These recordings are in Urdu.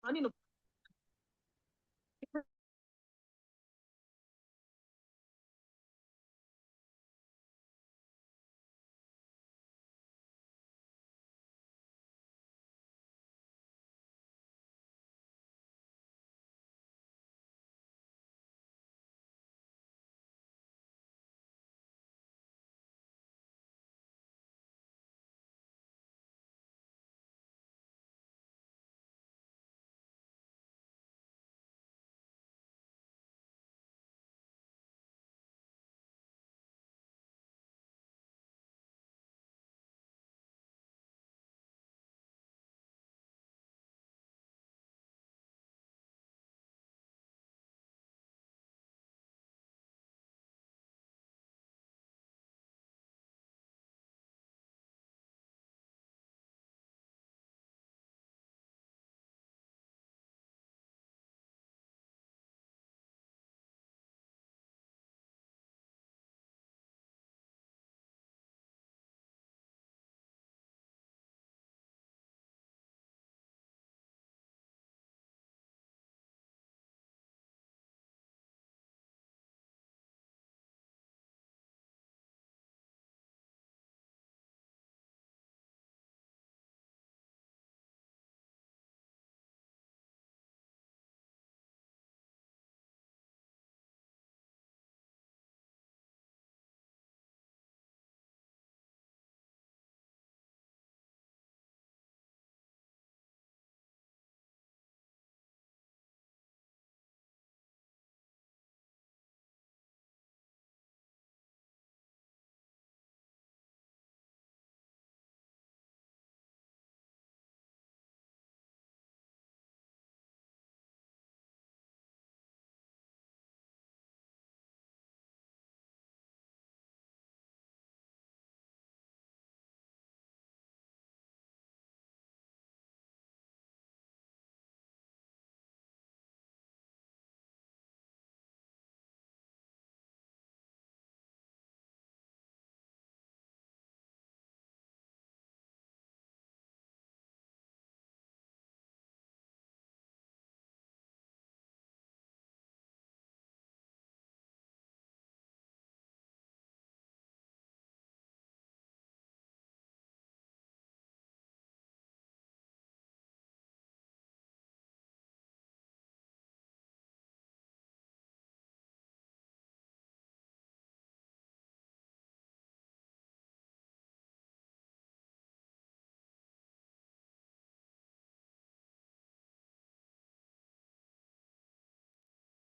پانی نو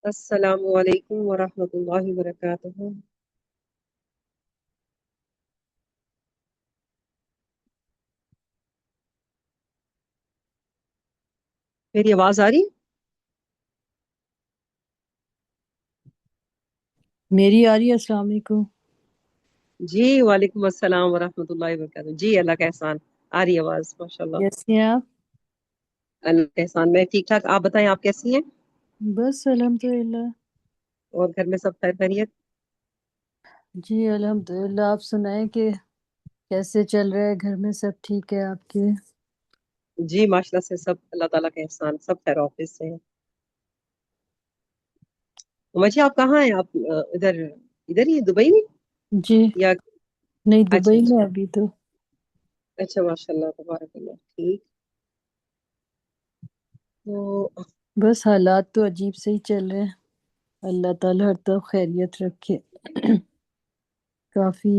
السلام علیکم ورحمۃ اللہ وبرکاتہ۔ میری آواز آ رہی ہے؟ میری آ رہی ہے؟ السلام علیکم۔ جی وعلیکم السلام ورحمۃ اللہ وبرکاتہ۔ جی اللہ کا احسان، آ رہی ہے آواز، ماشاء اللہ۔ کیسی ہیں آپ؟ اللہ کا احسان، میں ٹھیک ٹھاک، آپ بتائیں آپ کیسی ہیں؟ بس الحمدللہ۔ اور گھر میں سب خیر خیریت؟ جی الحمدللہ، آپ سنائیں کہ کیسے چل رہا ہے؟ گھر میں سب ٹھیک ہے آپ کے؟ جی ماشاء اللہ سے سب اللہ تعالیٰ کا احسان، سب خیر آفس سے ہیں۔ مجھے آپ کہاں ہیں؟ آپ ادھر ادھر ہی دبئی میں جی یا؟ نہیں، اچھا دبئی اچھا میں ابھی تو۔ اچھا، ماشاء اللہ تبارک اللہ، ٹھیک۔ تو بس حالات تو عجیب سے ہی چل رہے ہیں، اللہ تعالیٰ ہر طرف خیریت رکھے۔ کافی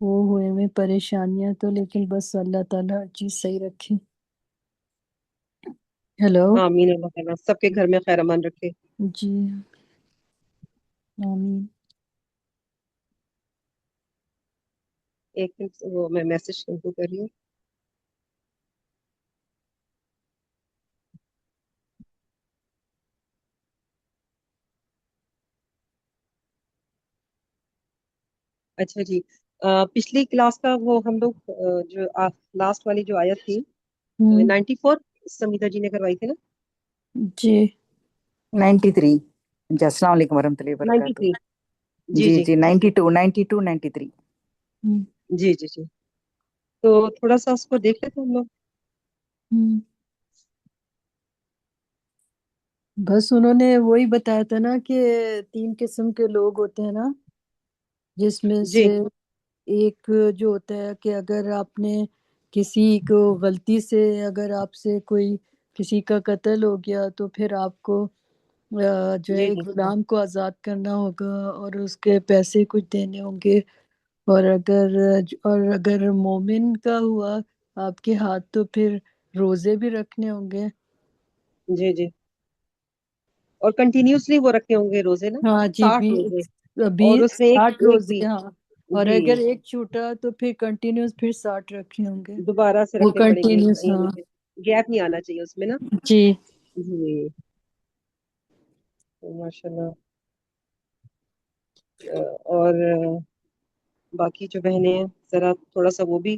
وہ ہوئے میں پریشانیاں تو، لیکن بس اللہ تعالیٰ ہر چیز صحیح رکھے۔ ہیلو۔ آمین، اللہ تعالیٰ سب کے گھر میں خیر امان رکھے۔ جی آمین۔ ایک منٹ، وہ میں میسج شروع کر رہی ہوں۔ اچھا جی، پچھلی کلاس کا وہ ہم لوگ جو لاسٹ والی جو آیت تھی ہوں 94، سمیتا جی نے کروائی تھی نا؟ جی 93 جی، السلام علیکم ورحمۃ اللہ وبرکاتہ۔ 93، جی جی جی جی 92 93۔ ہوں جی جی جی، تو تھوڑا سا اس کو دیکھ لیتے ہم لوگ۔ ہوں بس انہوں نے وہی بتایا تھا نا کہ 3 قسم کے لوگ ہوتے ہیں نا، جس میں جی سے ایک جو ہوتا ہے کہ اگر آپ نے کسی کو غلطی سے، اگر آپ سے کوئی کسی کا قتل ہو گیا تو پھر آپ کو جو ہے جی ایک جی غلام کو آزاد کرنا ہوگا اور اس کے پیسے کچھ دینے ہوں گے، اور اگر مومن کا ہوا آپ کے ہاتھ تو پھر روزے بھی رکھنے ہوں گے۔ جی جی، اور کنٹینیوسلی وہ رکھے ہوں گے روزے نا، ہاں جی، 60 روزے، اور اس میں 60 ایک بھی روزے، ہاں، اور جی اگر ایک چھوٹا تو پھر کنٹینیوس پھر 60 رکھے ہوں گے، دوبارہ سے وہ رکھنے پڑیں گے، کنٹینیوس، یعنی ہاں کہ گیپ نہیں آنا چاہیے اس میں نا۔ جی۔ جی ماشاء اللہ۔ اور باقی جو بہنیں ہیں ذرا تھوڑا سا وہ بھی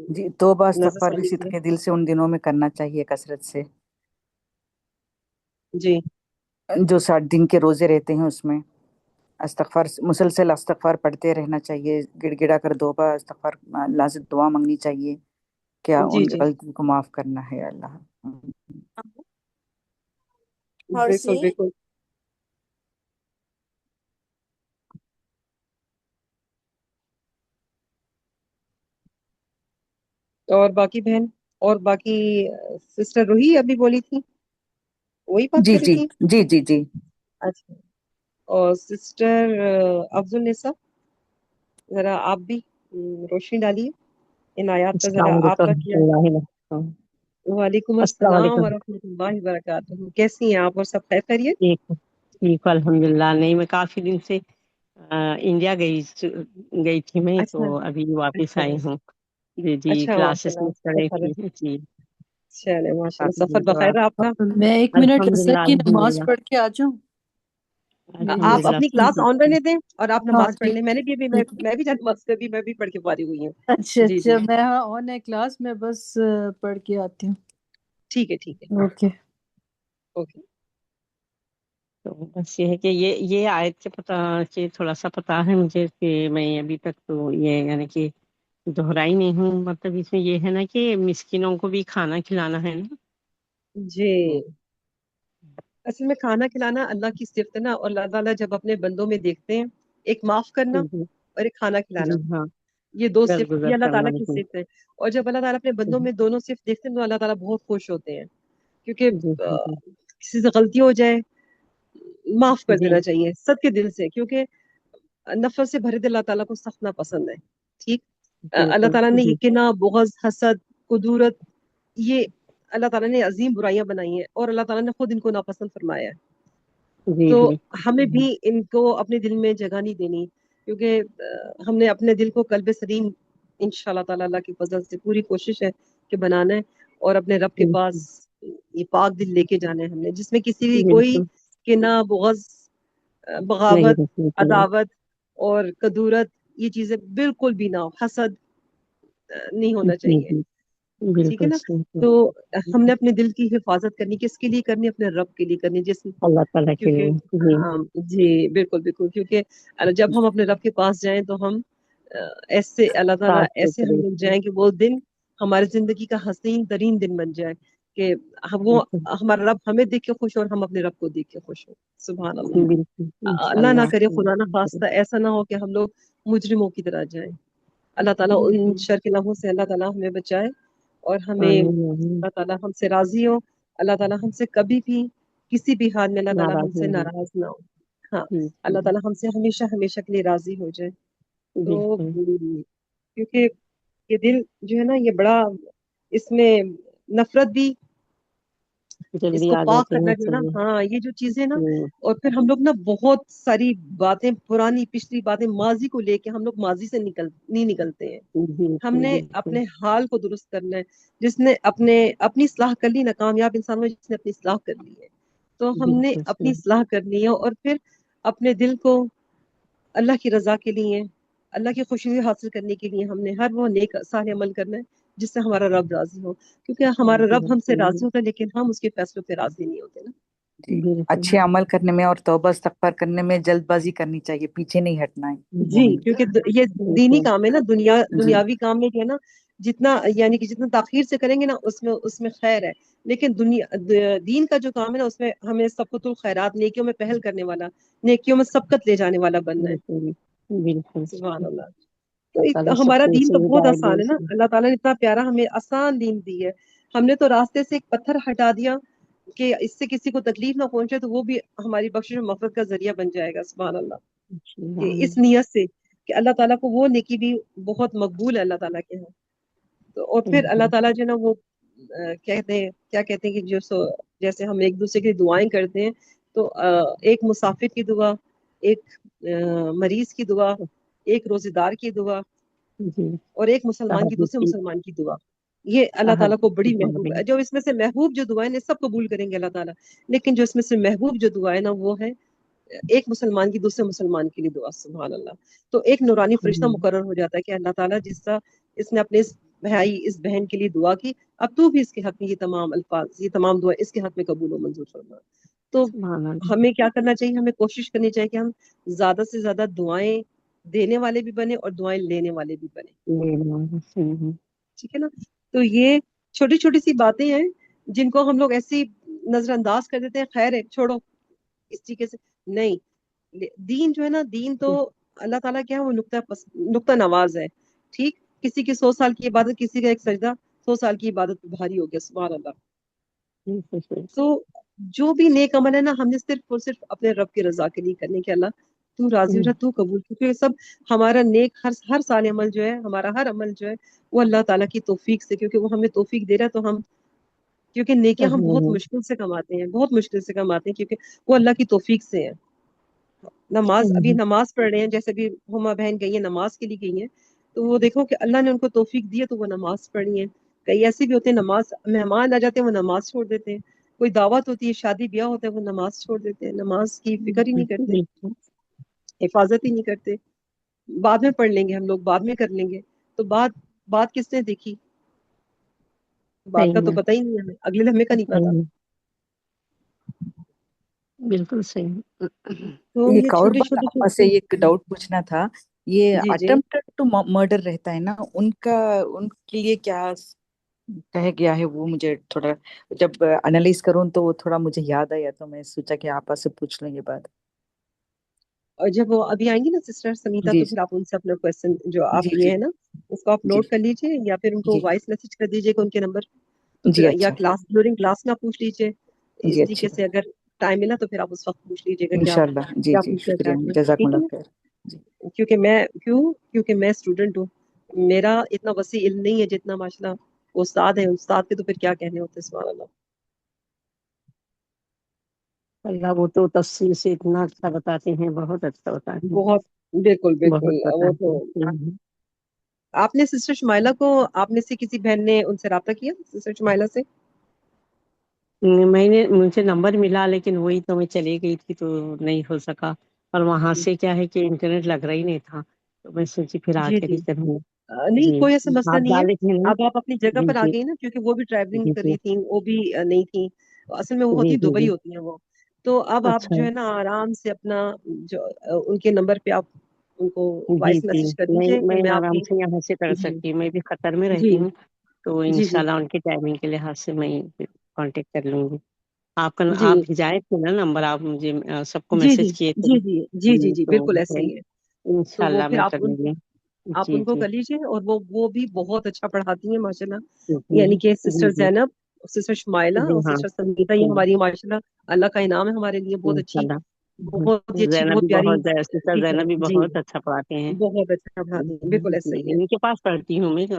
جی توبہ نظر استغفار بھی ثانی کریں۔ صدقے دل سے ان دنوں میں کرنا چاہیے کثرت سے، جی جو 60 دن کے روزے رہتے ہیں اس میں استغفار، مسلسل استغفار پڑھتے رہنا چاہیے، گڑ گڑا کر توبہ استغفار اللہ سے دعا مانگنی چاہیے، کیا جی ان کی جی غلطی کو معاف کرنا ہے اللہ۔ بالکل بالکل۔ اور باقی بہن، اور باقی سسٹر روحی ابھی بولی تھی، وہی بات جی کری جی تھی؟ جی جی جی اچھا، اور سسٹر افضل النساء، ذرا آپ بھی روشنی ڈالیے ان آیات کا، ذرا السلام آپ کا علیکم کیا۔ اللہ وبرکاتہ۔ وعلیکم السلام السلام علیکم۔ ورحمۃ اللہ وبرکاتہ، کیسی ہیں آپ اور سب خیر خیریت؟ ٹھیک ٹھیک الحمد للہ۔ نہیں میں کافی دن سے انڈیا گئی تھی میں، اچھا تو ابھی واپس اچھا آئی ہوں۔ جی جی، اچھا، ماشاء کلاسز اللہ، میں پڑھی سفر، تھی جی، چلے ماشاء اللہ، کافی سفر دن کے بخیر بعد۔ رہا آپ کا۔ میں ایک منٹ الحمد اثر للہ کی الحمد نماز للہ پڑھ کے آ جاؤں، میری الحمد آپ للہ۔ اپنی کلاس آن رہنے دیں اور آپ ہاں نماز پڑھ ٹھیک لیں، میں نے بھی ابھی میں بھی جب نماز پہ بھی میں بھی پڑھ کے فارغ ہوئی ہوں۔ اچھا جی اچھا، جی میں ہاں آن ہے کلاس میں، بس پڑھ کے آتی ہوں۔ ٹھیک ہے ٹھیک ہے، اوکے۔ اوکے۔ تو بس یہ ہے کہ یہ آیت کے پتہ کہ تھوڑا سا پتہ ہے مجھے کہ میں ابھی تک تو یہ یعنی کہ دہرائی نہیں ہوں، مطلب اس میں یہ ہے نا کہ مسکینوں کو بھی کھانا کھلانا ہے نا۔ جی، تو اصل میں کھانا کھلانا اللہ کی صفت ہے نا، اور اللہ تعالیٰ جب اپنے بندوں میں دیکھتے ہیں ایک معاف کرنا جی اور ایک کھانا جی کھلانا، ہاں، یہ دو صفت، درگزر یہ اللہ کرنا تعالیٰ کی ہے۔ صفت ہے، اور جب اللہ تعالیٰ اپنے بندوں میں دونوں صفت دیکھتے ہیں تو اللہ تعالیٰ بہت خوش ہوتے ہیں، کیونکہ جی جی کسی سے غلطی ہو جائے معاف کر جی دینا چاہیے سب کے دل سے، کیونکہ نفرت سے بھرے دل اللہ تعالیٰ کو سخت ناپسند ہے۔ ٹھیک، اللہ بالکل تعالیٰ نے جی یہ کنا، بغض، حسد، قدورت، یہ اللہ تعالیٰ نے عظیم برائیاں بنائی ہیں، اور اللہ تعالیٰ نے خود ان کو ناپسند فرمایا ہے۔ جی تو جی ہمیں بھی ان کو اپنے دل میں جگہ نہیں دینی، کیونکہ ہم نے اپنے دل کو قلب سلیم انشاءاللہ تعالیٰ اللہ کی فضل سے پوری کوشش ہے کہ بنانا ہے، اور اپنے رب کے پاس بالکل یہ پاک دل لے کے جانا ہے ہم نے، جس میں کسی کی کوئی بالکل کنا، بغض، نہیں بغاوت، رکھنی چاہیے۔ عداوت اور کدورت، یہ چیزیں بالکل بھی نہ ہو، حسد نہیں ہونا جی چاہیے۔ جی ٹھیک ہے بالکل نا؟ صحیح۔ تو ہم نے اپنے دل کی حفاظت کرنی، کس کے لیے کرنی؟ اپنے رب کے لیے کرنی، جس اللہ تعالیٰ کے کیونکہ لیے جی ہاں جی بالکل بالکل، کیونکہ جب ہم اپنے رب کے پاس جائیں تو ہم ایسے اللہ تعالیٰ صاف ایسے ہم ستھرے لوگ جائیں کہ وہ دن ہماری زندگی کا حسین ترین دن بن جائے، کہ وہ ہمارا رب ہمیں دیکھ کے خوش ہو اور ہم اپنے رب کو دیکھ کے خوش ہوں۔ سبحان اللہ۔ بالکل اللہ نہ انشاءاللہ۔ کرے، خدا نہ خواستہ ایسا نہ ہو کہ ہم لوگ مجرموں کی طرح جائیں۔ اللہ تعالیٰ ان شر کے لمحوں سے اللہ تعالیٰ ہمیں بچائے، اور ہمیں آمین آمین۔ اللہ تعالیٰ ہم سے راضی ہو، اللہ تعالیٰ ہم سے کبھی بھی کسی بھی حال میں اللہ تعالیٰ ہم ناراض سے نہیں ناراض نہ ہو۔ ہاں، ہوں، اللہ تعالیٰ ہم سے ہمیشہ ہمیشہ کے لیے راضی ہو جائے۔ تو بالکل کیونکہ یہ دل جو ہے نا، یہ بڑا، اس میں نفرت بھی، اس جلدی کو آ پاک جاتے کرنا ہیں جو ہے نا، چلیے۔ ہاں یہ جو چیزیں نا، اور پھر ہم لوگ نا بہت ساری باتیں، پرانی پچھلی باتیں، ماضی کو لے کے ہم لوگ ماضی سے نہیں نکلتے ہیں۔ ہم بالکل نے بالکل اپنے حال کو درست کرنا ہے، جس نے اپنی اصلاح کر لی نا، کامیاب انسان وہ جس نے اپنی اصلاح کر لی ہے۔ تو ہم نے بالکل اپنی صحیح۔ اصلاح کرنی ہے، اور پھر اپنے دل کو اللہ کی رضا کے لیے، اللہ کی خوشی حاصل کرنے کے لیے ہم نے ہر وہ نیک صالح عمل کرنا ہے جس سے ہمارا رب راضی ہو، کیونکہ ہمارا رب ہم سے راضی ہوتا ہے لیکن ہم اس کے فیصلوں پہ راضی نہیں ہوتے نا۔ جی، بالکل اچھے عمل کرنے میں اور توبہ استغفار کرنے میں جلد بازی کرنی چاہیے، پیچھے نہیں ہٹنا ہے جی، مومن کو۔ کیونکہ یہ دینی بالکل کام ہے نا، جی دنیاوی کام میں جو ہے نا، جتنا یعنی کہ جتنا تاخیر سے کریں گے نا اس میں خیر ہے، لیکن دین کا جو کام ہے نا اس میں ہمیں سبقت الخیرات، نیکیوں میں پہل کرنے والا، نیکیوں میں سبقت لے جانے والا بننا ہے. بالکل بالکل. سبحان اللہ. تو اللہ تعالیٰ سب ہمارا کو دین تو صحیح بہت ہدایت آسان ہے نا، دے. اللہ تعالیٰ نے اتنا پیارا ہمیں آسان دین دی ہے. ہم نے تو راستے سے ایک پتھر ہٹا دیا کہ اس سے کسی کو تکلیف نہ پہنچے تو وہ بھی ہماری بخشش و مغفرت کا ذریعہ بن جائے گا. سبحان اللہ. کہ اس نیت سے کہ اللہ تعالیٰ کو وہ نیکی بھی بہت مقبول ہے اللہ تعالیٰ کے ہاں. تو اور پھر اللہ تعالیٰ جو ہے نا وہ کیا کہتے ہیں کہ جیسے ہم ایک دوسرے کی دعائیں کرتے ہیں تو ایک مسافر کی دعا، ایک مریض کی دعا، ایک روزے دار کی دعا اور ایک مسلمان کی دوسرے مسلمان کی دعا، یہ اللہ تعالیٰ کو بڑی محبوب ہے. جو اس میں سے محبوب جو دعائیں سب قبول کریں گے اللہ تعالیٰ، لیکن جو اس میں سے محبوب جو دعا ہے نا وہ ہے ایک مسلمان کی دوسرے مسلمان کے لیے دعا. سبحان اللہ. تو ایک نورانی فرشتہ مقرر ہو جاتا ہے کہ اللہ تعالیٰ جس طرح اس نے اپنے اس بھائی اس بہن کے لیے دعا کی، اب تو بھی اس کے حق میں یہ تمام الفاظ، یہ تمام دعا اس کے حق میں قبول و منظور فرما. تو ہمیں کیا کرنا چاہیے؟ ہمیں کوشش کرنی چاہیے کہ ہم زیادہ سے زیادہ دعائیں دینے والے بھی بنے اور دعائیں لینے والے بھی بنے. ٹھیک ہے نا. تو یہ چھوٹی چھوٹی سی باتیں ہیں جن کو ہم لوگ ایسی نظر انداز کر دیتے ہیں، خیر ہے چھوڑو اس طریقے سے نہیں. دین جو ہے نا، دین تو اللہ تعالیٰ کیا ہے، وہ نقطہ نواز ہے. ٹھیک، کسی کی 100 سال کی عبادت، کسی کا ایک سجدہ 100 سال کی عبادت پہ بھاری ہو گیا. سبحان اللہ. تو جو بھی نیک عمل ہے نا، ہم نے صرف اور صرف اپنے رب کی رضا کے لیے کرنے کے. اللہ تو راضی ہو جا، تو قبول، کیونکہ سب ہمارا نیک ہر سال عمل جو ہے، ہمارا ہر عمل جو ہے وہ اللہ تعالیٰ کی توفیق سے، کیونکہ وہ ہمیں توفیق دے رہا ہے. تو ہم کیونکہ نیکیاں ہم بہت مشکل سے کماتے ہیں، بہت مشکل سے کماتے ہیں، کیونکہ وہ اللہ کی توفیق سے ہے. ابھی نماز پڑھ رہے ہیں، جیسے ابھی ہما بہن گئی ہیں نماز کے لیے گئی ہیں، تو وہ دیکھو کہ اللہ نے ان کو توفیق دی ہے تو وہ نماز پڑھی ہیں. کئی ایسے بھی ہوتے ہیں نماز، مہمان آ جاتے ہیں وہ نماز چھوڑ دیتے ہیں، کوئی دعوت ہوتی ہے، شادی بیاہ ہوتا ہے، وہ نماز چھوڑ دیتے ہیں، نماز کی فکر ہی نہیں کرتے، حفاظت ہی نہیں کرتے. بعد میں پڑھ لیں گے ہم لوگ، بعد میں کر لیں گے. تو بات کس نے دیکھی؟ بات کا تو پتہ ہی نہیں ہمیں، اگلے لمحے کا نہیں پتا. بالکل صحیح. تو یہ ایک اور چھوٹے بات چھوٹے آپ سے ایک ڈاؤٹ پوچھنا تھا، یہ جی جی اٹمپٹڈ ٹو مرڈر رہتا ہے نا، ان کے لیے کیا کہہ گیا ہے؟ وہ مجھے تھوڑا جب انالائز کروں تو وہ تھوڑا مجھے یاد آیا، تو میں سوچا کہ آپ سے پوچھ لیں یہ بات. اور جب وہ ابھی آئیں گی نا سسٹر سمیتا، جی تو پھر آپ ان سے اپنا کویشچن جو آپ جی لیے جی ہیں نا اس کو آپ جی نوٹ کر لیجئے، یا پھر ان کو جی وائس میسج کر دیجئے کہ ان کے نمبر، تو جی. پھر یا اچھا کلاس ڈیورنگ کلاس میں آپ پوچھ لیجئے. جی. اس اچھی طریقے سے بات، اگر ٹائم ملا تو پھر آپ اس وقت پوچھ لیجئے گا کہ آپ انشاء اللہ. جی کیا جی، پوچھنا شکریہ، چاہتے ہیں. جزاک ٹھیک ہے اللہ نا. خیر. جی کیونکہ میں اسٹوڈنٹ ہوں، میرا اتنا وسیع علم نہیں ہے جتنا ماشاءاللہ استاد ہیں. استاد کے تو پھر کیا کہنے ہوتے ہیں. سبحان اللہ. اللہ وہ تو تفصیل سے اتنا اچھا بتاتے ہیں، بہت اچھا بتاتے ہیں، بہت، بالکل بالکل. بہت وہ بتاتے تو ہیں. آپ نے سسٹر شمائلہ کو، آپ میں سے کسی بہن نے ان سے رابطہ کیا سسٹر شمائلہ سے؟ مجھے نمبر ملا، لیکن وہی تو میں چلی گئی تھی تو نہیں ہو سکا. اور وہاں سے کیا ہے کہ انٹرنیٹ لگ رہا ہی نہیں تھا، تو میں سوچی پھر آ جی کے جی ہی کروں. نہیں، جی کوئی ایسا مسئلہ آپ نہیں ہے. ڈالے تھے نا. اب آپ اپنی جگہ جی پر آ جی گئی نا، کیونکہ وہ بھی ٹریولنگ جی کر جی رہی تھیں، وہ بھی نہیں تھیں. اصل میں وہ جی ہوتی جی دبئی جی. ہوتی ہیں وہ. تو اب آپ اچھا. جو ہے نا آرام سے اپنا جو ان کے نمبر پہ آپ ان کو جی وائس جی، میسج کر دیجیے کہ میں میں آپ آرام کی. سے یہاں سے کر جی سکتی ہوں، میں بھی قطر میں جی رہتی ہوں، تو جی جی انشاءاللہ ان کی ٹائمنگ کے لحاظ سے میں کانٹیکٹ کر لوں گی. آپ کا جی آپ بھیجائے تھے نا نمبر، آپ مجھے سب کو جی جی میسج کیے تھے. جی جی جی جی جی تو بالکل ایسے پھر ہی ہے. تو وہ انشاءاللہ پھر میں آپ کروں گی. آپ جی ان کو جی کر لیجیے. اور وہ بھی بہت اچھا پڑھاتی ہیں ماشاءاللہ. جی یعنی کہ جی سسٹر جی زینب، سسٹر شمائلہ جی. اور ہاں سسٹر سنگیتا، یہ جی ہماری ماشاءاللہ اللہ کا انعام ہے ہمارے لیے. بہت اچھی، انشاءاللہ. بہت ہی اچھی، زینب بہت بھی پیاری سسٹر ٹیچر زینب بھی ہے. جی بہت اچھا پڑھاتے ہیں. بہت اچھا پڑھاتی ہیں. بالکل ایسا ہی ہے. ان کے پاس پڑھتی ہوں میں. جی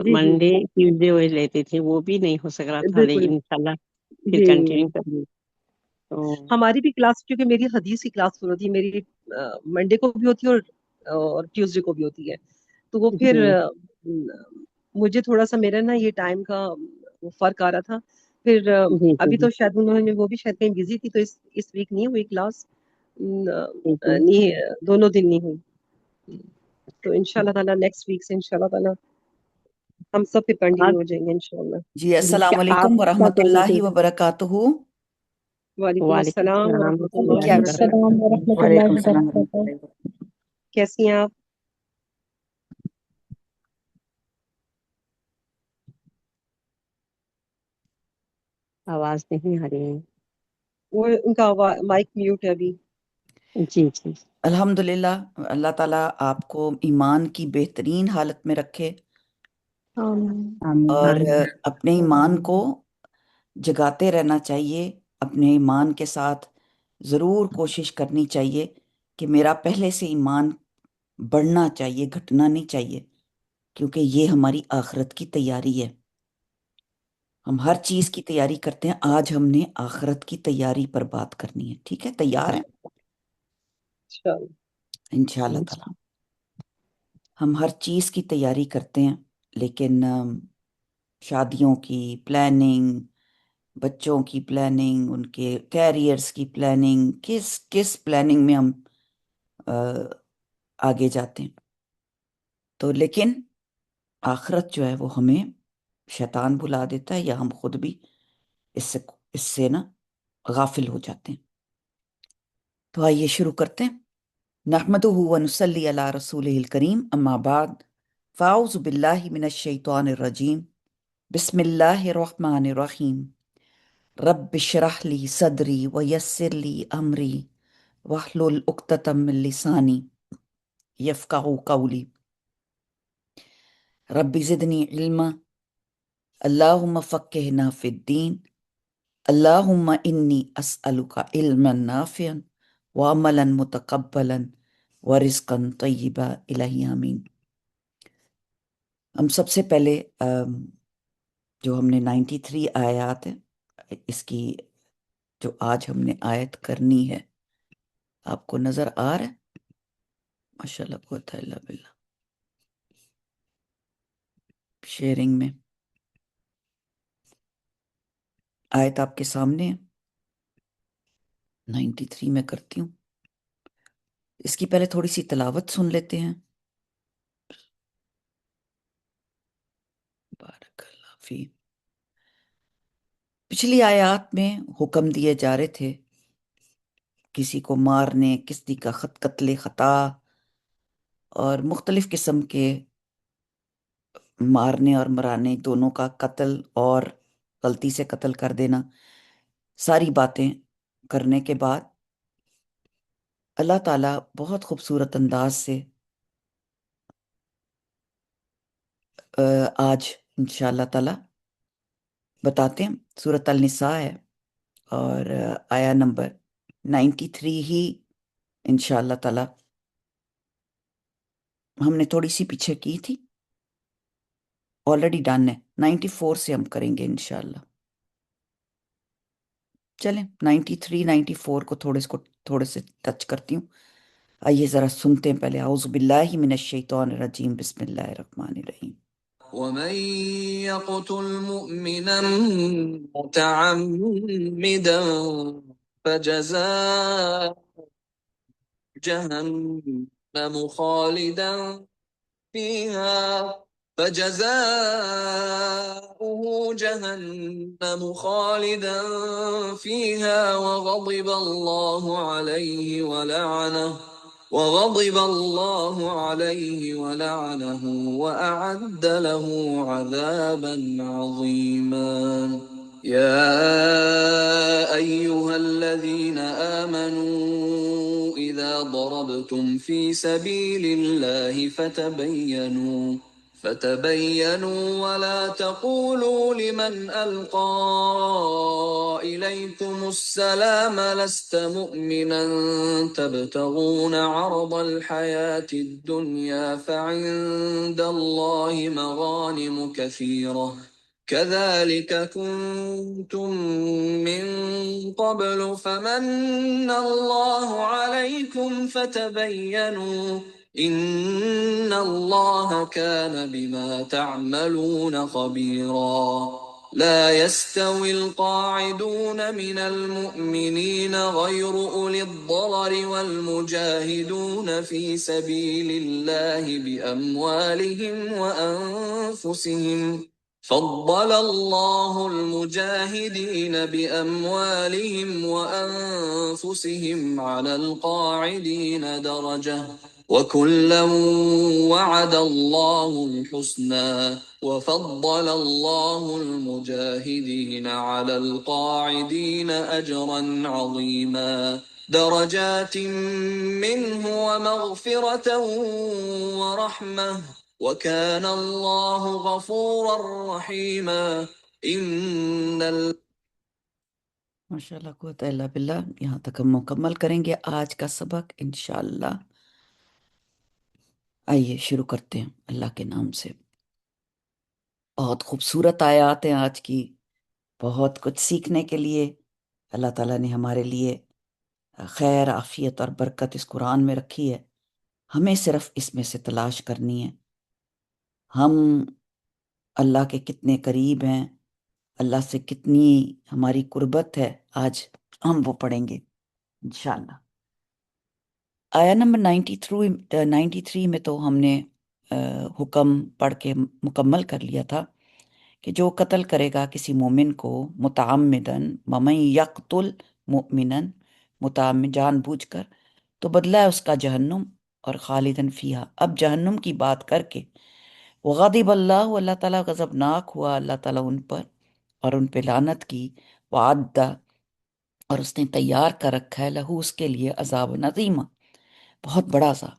جی منڈے ٹیوزڈے وہ لیتے تھے، وہ بھی نہیں ہو سک رہا تھا، بالکل. لیکن انشاءاللہ پھر جی کنٹینیو کروں. تو ہماری بھی کلاس، کیونکہ میری حدیث کی کلاس ہوتی ہے، میری منڈے کو بھی ہوتی ہے اور ٹیوزڈے کو بھی ہوتی ہے. تو وہ پھر جی مجھے تھوڑا سا میرا نا یہ ٹائم کا فرق آ رہا تھا. پھر جی جی ابھی جی تو شاید انہوں نے، وہ بھی شاید کہیں بزی تھی، تو اس ویک نہیں ہوئی کلاس. جی جی. نہیں، دونوں دن نہیں ہوئی. تو انشاءاللہ تعالیٰ نیکسٹ ویک سے انشاءاللہ تعالیٰ ہم سب پہ کنٹینیو ہو جائیں گے انشاءاللہ. جی، السلام آپ علیکم کیا ورحمۃ کہہ رہی اللہ تھی؟ وبرکاتہ. وعلیکم وعلیکم السلام السلام ورحمۃ ورحمۃ اللہ اللہ وعلیکم السلام وبرکاتہ. وبرکاتہ. ورحمۃ اللہ وعلیکم السلام ورحمۃ وبرکاتہ. اللہ وبرکاتہ. کیسی ہیں آپ؟ آواز نہیں آ رہی ہے. وہ ان کا مائک میوٹ ہے ابھی. جی جی. الحمدللہ اللہ تعالیٰ آپ کو ایمان کی بہترین حالت میں رکھے اور اپنے ایمان کو جگاتے رہنا چاہیے. اپنے ایمان کے ساتھ ضرور کوشش کرنی چاہیے کہ میرا پہلے سے ایمان بڑھنا چاہیے، گھٹنا نہیں چاہیے، کیونکہ یہ ہماری آخرت کی تیاری ہے. ہم ہر چیز کی تیاری کرتے ہیں، آج ہم نے آخرت کی تیاری پر بات کرنی ہے. ٹھیک ہے، تیار ہیں انشاءاللہ تعالی. ہم ہر چیز کی تیاری کرتے ہیں، لیکن شادیوں کی پلاننگ، بچوں کی پلاننگ، ان کے کیریئرز کی پلاننگ، کس پلاننگ میں ہم آگے جاتے ہیں. تو لیکن آخرت جو ہے وہ ہمیں شیطان بھلا دیتا ہے، یا ہم خود بھی اس سے نا غافل ہو جاتے ہیں. تو آئیے شروع کرتے ہیں. نحمدہ ونصلی علی رسولہ الکریم، اما بعد فاعوذ باللہ من الشیطان الرجیم، بسم اللہ الرحمن الرحیم. رب اشرح لی صدری ویسر لی امری واحلل عقدۃ من لسانی یفقہوا قولی. رب زدنی علما، اللہم فقہنا فی الدین، اللہم انی اسألک علما نافعا وعملا متقبلا ورزقا طیبا، الہی آمین. ہم سب سے پہلے جو ہم نے 93 آیات ہیں، اس کی جو آج ہم نے آیت کرنی ہے، آپ کو نظر آ رہا ہے؟ ماشاءاللہ قوت الا باللہ. شیئرنگ میں آیت آپ کے سامنے ہے. 93 میں کرتی ہوں. اس کی پہلے تھوڑی سی تلاوت سن لیتے ہیں. بارک اللہ فی. پچھلی آیات میں حکم دیے جا رہے تھے کسی کو مارنے، کسی کا قتل خطا اور مختلف قسم کے مارنے اور مرانے، دونوں کا قتل اور غلطی سے قتل کر دینا، ساری باتیں کرنے کے بعد اللہ تعالیٰ بہت خوبصورت انداز سے آج انشاءاللہ تعالیٰ بتاتے ہیں. سورۃ النساء ہے اور آیا نمبر 93 ہی انشاءاللہ تعالیٰ ہم نے تھوڑی سی پیچھے کی تھی، آلریڈی ڈن ہے. 94 سے ہم کریں گے انشاءاللہ. چلیں 93 94 کو تھوڑے سے ٹچ کرتی ہوں. آئیے ذرا سنتے ہیں پہلے. اعوذ باللہ من الشیطان الرجیم، بسم اللہ الرحمن الرحیم. ومن يقتل مؤمنا متعمدا فجزاؤه جهنم خالدا فيها وغضب الله عليه ولعنه وأعد له عذابا عظيما. يا أيها الذين آمنوا إذا ضربتم في سبيل الله فتبينوا ولا تقولوا لمن ألقى إليكم السلام لست مؤمنا تبتغون عرض الحياة الدنيا فعند الله مغانم كثيرة كذلك كنتم من قبل فمن الله عليكم فتبينوا إن الله كان بما تعملون خبيرا. لا يستوي القاعدون من المؤمنين غير أولي الضرر والمجاهدون في سبيل الله بأموالهم وأنفسهم فضل الله المجاهدين بأموالهم وأنفسهم على القاعدين درجة وكلا وعد الله الحسنى وفضل الله المجاهدين على القاعدين أجرا عظيما درجات منه ومغفرة ورحمة وكان الله غفورا رحيما إن ماشاء اللہ قوت الا باللہ. یہاں تک ہم مکمل کریں گے آج کا سبق انشاءاللہ. آئیے شروع کرتے ہیں اللہ کے نام سے. بہت خوبصورت آیات ہیں آج کی، بہت کچھ سیکھنے کے لیے. اللہ تعالیٰ نے ہمارے لیے خیر، عافیت اور برکت اس قرآن میں رکھی ہے. ہمیں صرف اس میں سے تلاش کرنی ہے. ہم اللہ کے کتنے قریب ہیں، اللہ سے کتنی ہماری قربت ہے، آج ہم وہ پڑھیں گے انشاءاللہ. آیا نمبر 93 میں تو ہم نے حکم پڑھ کے مکمل کر لیا تھا کہ جو قتل کرے گا کسی مومن کو متعمدن ومن یقتل مؤمنن، متعمد جان بوجھ کر، تو بدلہ ہے اس کا جہنم اور خالدن فیہا. اب جہنم کی بات کر کے وغضب اللہ، اللہ تعالیٰ غضبناک ہوا اللہ تعالیٰ ان پر اور ان پہ لعنت کی. وعد، اور اس نے تیار کر رکھا ہے لہو اس کے لیے عذاب عظیم، بہت بڑا عذاب.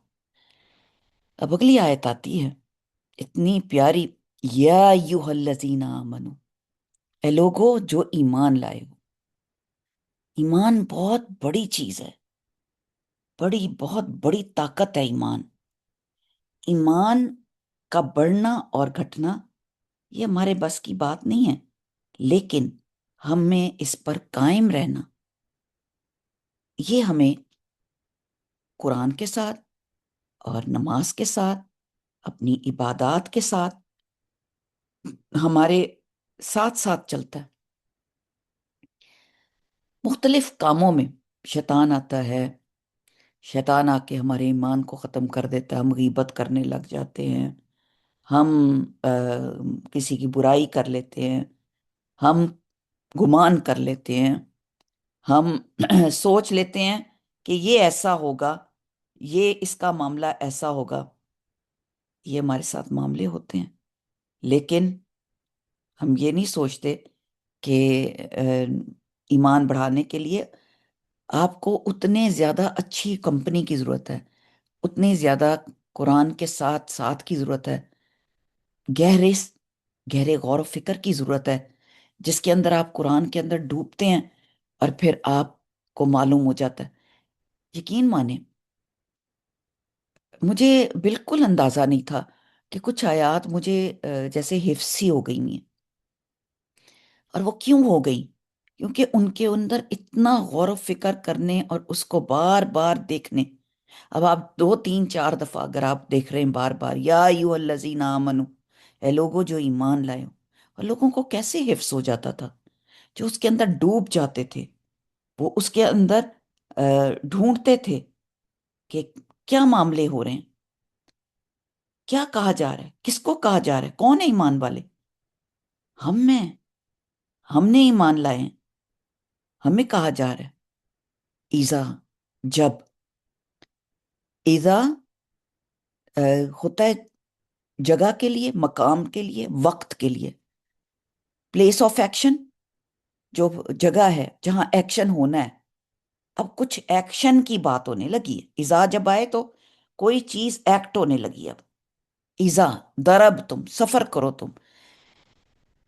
اب اگلی آیت آتی ہے اتنی پیاری، یا ایھا الذین آمنو، اے لوگو جو ایمان لائے ہو. ایمان بہت بڑی چیز ہے، بہت بڑی طاقت ہے ایمان. ایمان کا بڑھنا اور گھٹنا یہ ہمارے بس کی بات نہیں ہے، لیکن ہمیں اس پر قائم رہنا، یہ ہمیں قرآن کے ساتھ اور نماز کے ساتھ، اپنی عبادات کے ساتھ، ہمارے ساتھ ساتھ چلتا ہے. مختلف کاموں میں شیطان آتا ہے، شیطان آ کے ہمارے ایمان کو ختم کر دیتا ہے. ہم غیبت کرنے لگ جاتے ہیں، ہم کسی کی برائی کر لیتے ہیں، ہم گمان کر لیتے ہیں، ہم سوچ لیتے ہیں کہ یہ ایسا ہوگا، یہ اس کا معاملہ ایسا ہوگا. یہ ہمارے ساتھ معاملے ہوتے ہیں، لیکن ہم یہ نہیں سوچتے کہ ایمان بڑھانے کے لیے آپ کو اتنے زیادہ اچھی کمپنی کی ضرورت ہے، اتنی زیادہ قرآن کے ساتھ ساتھ کی ضرورت ہے، گہرے غور و فکر کی ضرورت ہے، جس کے اندر آپ قرآن کے اندر ڈوبتے ہیں اور پھر آپ کو معلوم ہو جاتا ہے. یقین مانیں مجھے بالکل اندازہ نہیں تھا کہ کچھ آیات مجھے جیسے حفظ سی ہو گئی ہیں. اور وہ کیوں ہو گئی؟ کیونکہ ان کے اندر اتنا غور و فکر کرنے اور اس کو بار بار دیکھنے. اب آپ 2 3 4 دفعہ اگر آپ دیکھ رہے ہیں بار بار، یا ایھا الذین آمنو، اے لوگوں جو ایمان لائے ہو. اور لوگوں کو کیسے حفظ ہو جاتا تھا؟ جو اس کے اندر ڈوب جاتے تھے، وہ اس کے اندر ڈھونڈتے تھے کہ کیا معاملے ہو رہے ہیں، کیا کہا جا رہا ہے، کس کو کہا جا رہا ہے، کون ہے ایمان والے؟ ہم نے ایمان لائے ہیں، ہمیں کہا جا رہا ہے. ایزا، جب، ایزا ہوتا ہے جگہ کے لیے، مقام کے لیے، وقت کے لیے. پلیس آف ایکشن، جو جگہ ہے جہاں ایکشن ہونا ہے. اب کچھ ایکشن کی بات ہونے لگی ہے. ایزا جب آئے تو کوئی چیز ایکٹ ہونے لگی. اب ایزا ضرب تم، سفر کرو تم.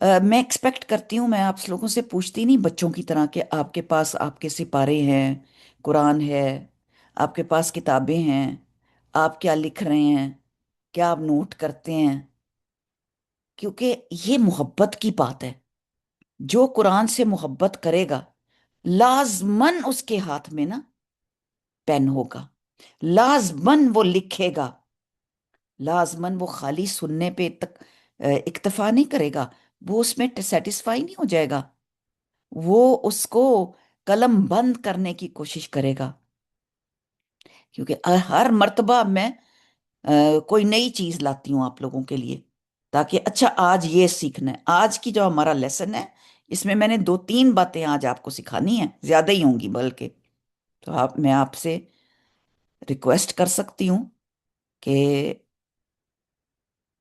میں ایکسپیکٹ کرتی ہوں، میں آپ لوگوں سے پوچھتی نہیں بچوں کی طرح کہ آپ کے پاس آپ کے سپارے ہیں، قرآن ہے، آپ کے پاس کتابیں ہیں، آپ کیا لکھ رہے ہیں، کیا آپ نوٹ کرتے ہیں؟ کیونکہ یہ محبت کی بات ہے. جو قرآن سے محبت کرے گا لازماً اس کے ہاتھ میں نا پین ہوگا، لازماً وہ لکھے گا، لازماً وہ خالی سننے پہ اکتفا نہیں کرے گا، وہ اس میں سیٹسفائی نہیں ہو جائے گا، وہ اس کو قلم بند کرنے کی کوشش کرے گا. کیونکہ ہر مرتبہ میں کوئی نئی چیز لاتی ہوں آپ لوگوں کے لیے، تاکہ اچھا آج یہ سیکھنا ہے. آج کی جو ہمارا لیسن ہے اس میں نے 2 3 باتیں آج آپ کو سکھانی ہیں، زیادہ ہی ہوں گی بلکہ. تو میں آپ سے ریکویسٹ کر سکتی ہوں کہ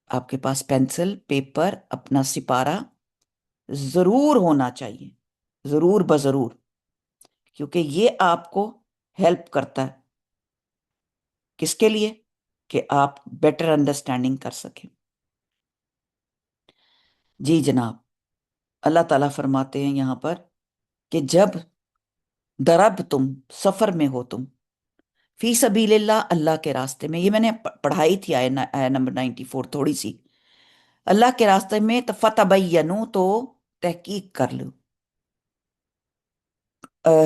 آپ کے پاس پینسل، پیپر، اپنا سپارہ ضرور ہونا چاہیے، ضرور بضرور، کیونکہ یہ آپ کو ہیلپ کرتا ہے کس کے لیے؟ کہ آپ بیٹر انڈرسٹینڈنگ کر سکیں۔ جی جناب، اللہ تعالیٰ فرماتے ہیں یہاں پر کہ جب درب تم، سفر میں ہو تم، فی سبیل اللہ، اللہ کے راستے میں، یہ میں نے پڑھائی تھی آیہ نمبر 94 تھوڑی سی، اللہ کے راستے میں، تو فتبینو، تو تحقیق کر لو،